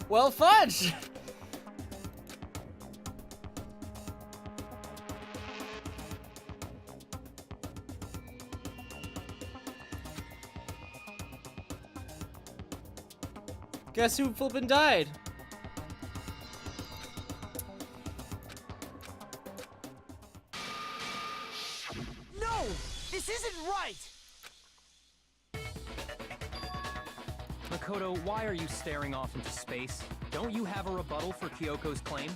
Well, fudge! Guess who flippin' died? No! This isn't right! Makoto, why are you staring off into space? Don't you have a rebuttal for Kyoko's claim?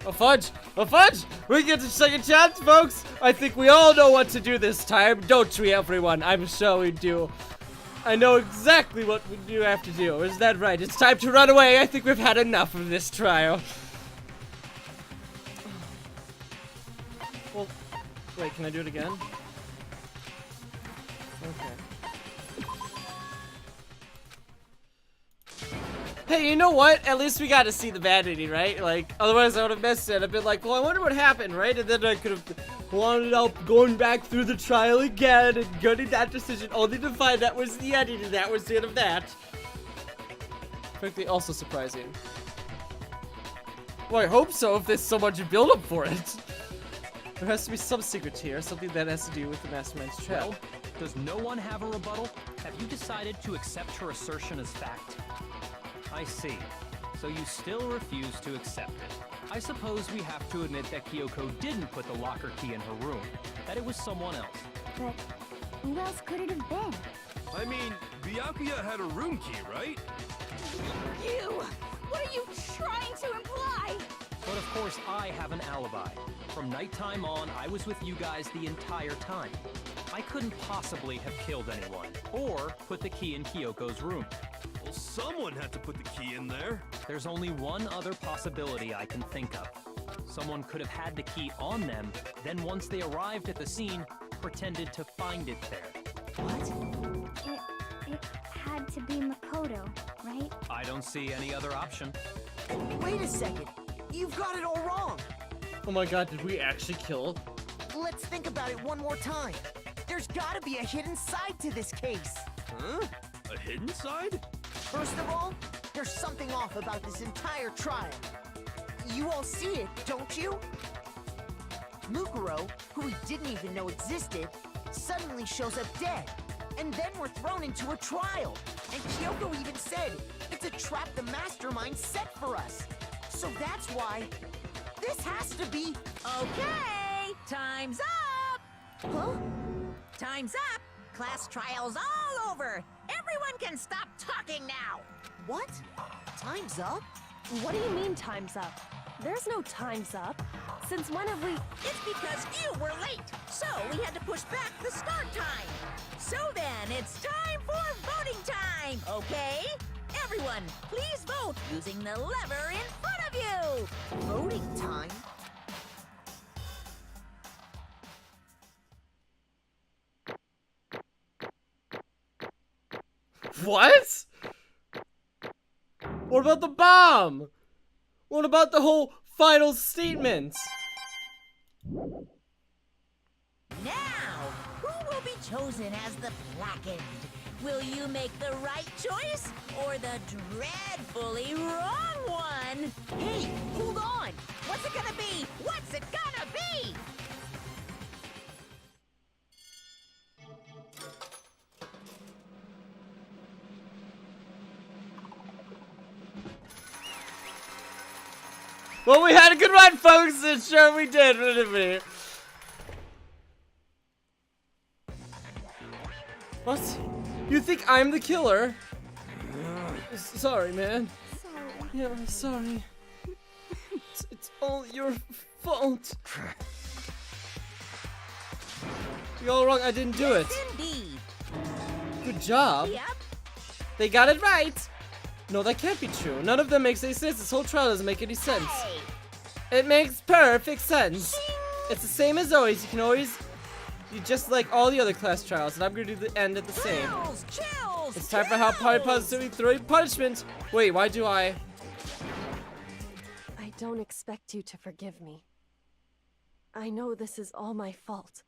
A fudge! A fudge! We get a second chance, folks! I think we all know what to do this time, don't we, everyone? I'm sure we do. I know exactly what we do have to do. Is that right? It's time to run away. I think we've had enough of this trial. Well, wait, can I do it again? Okay. Hey, you know what? At least we got to see the vanity, right? Like, otherwise I would have missed it. I've been like, well, I wonder what happened, right? And then I could have wound up going back through the trial again and getting that decision only to find that was the ending and that was the end of that. Frankly, also surprising. Well, I hope so if there's so much build up for it. There has to be some secret here, something that has to do with the Mastermind's trap. Well, does no one have a rebuttal? Have you decided to accept her assertion as fact? I see. So you still refuse to accept it. I suppose we have to admit that Kyoko didn't put the locker key in her room, that it was someone else. But who else could it have been? I mean, Byakuya had a room key, right? You! What are you trying to imply? But of course, I have an alibi. From nighttime on, I was with you guys the entire time. I couldn't possibly have killed anyone, or put the key in Kyoko's room. Well, someone had to put the key in there. There's only one other possibility I can think of. Someone could have had the key on them, then once they arrived at the scene, pretended to find it there. What? It had to be Makoto, right? I don't see any other option. Wait a second. You've got it all wrong. Oh my god, did we actually kill? Let's think about it one more time. There's gotta be a hidden side to this case. Huh? A hidden side? First of all, there's something off about this entire trial. You all see it, don't you? Mukuro, who we didn't even know existed, suddenly shows up dead. And then we're thrown into a trial. And Kyoko even said, it's a trap the Mastermind set for us. So that's why this has to be... Okay, time's up! Huh? Time's up! Class trial's all over! Everyone can stop talking now! What? Time's up? What do you mean time's up? There's no time's up. Since when have we... It's because you were late, so we had to push back the start time. So then, it's time for voting time, okay? Everyone, please vote using the lever in front of you! Voting time? What? What about the bomb? What about the whole final statement? Now, who will be chosen as the blackened? Will you make the right choice or the dreadfully wrong one? Hey, hold on! What's it gonna be? What's it gonna be? Well, we had a good run, folks. And sure we did, didn't we? What? You think I'm the killer? Sorry, man. Sorry. Yeah, I'm sorry. It's all your fault. You're all wrong. I didn't do it. Indeed. Good job. Yep. They got it right. No, that can't be true. None of them makes any sense. This whole trial doesn't make any sense. Hey. It makes perfect sense. It's the same as always. You can always... You just like all the other class trials, and I'm gonna do the end at the same. Chills, It's time for how party positively throwing punishment. Wait, why do I? I don't expect you to forgive me. I know this is all my fault.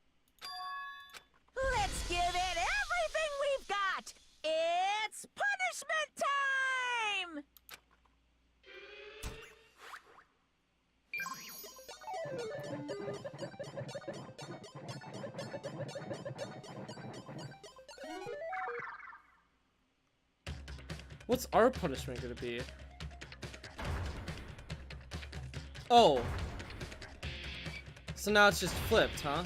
Let's give it everything we've got. It's punishment time! What's our punishment gonna be? Oh. So now it's just flipped, huh?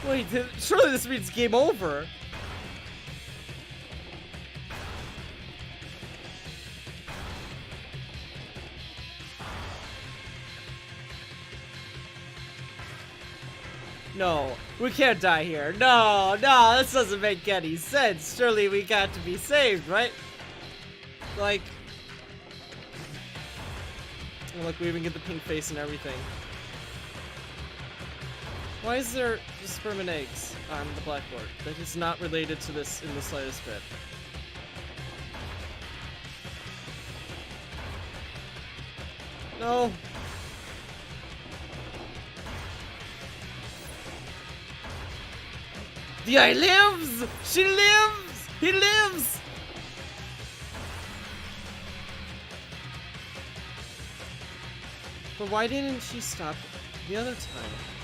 Wait, surely this means game over. No, we can't die here. No, this doesn't make any sense. Surely we got to be saved, right? Like, And look, we even get the pink face and everything. Why is there just sperm and eggs on the blackboard? That is not related to this in the slightest bit. No! The eye lives! She lives! He lives! But why didn't she stop the other time?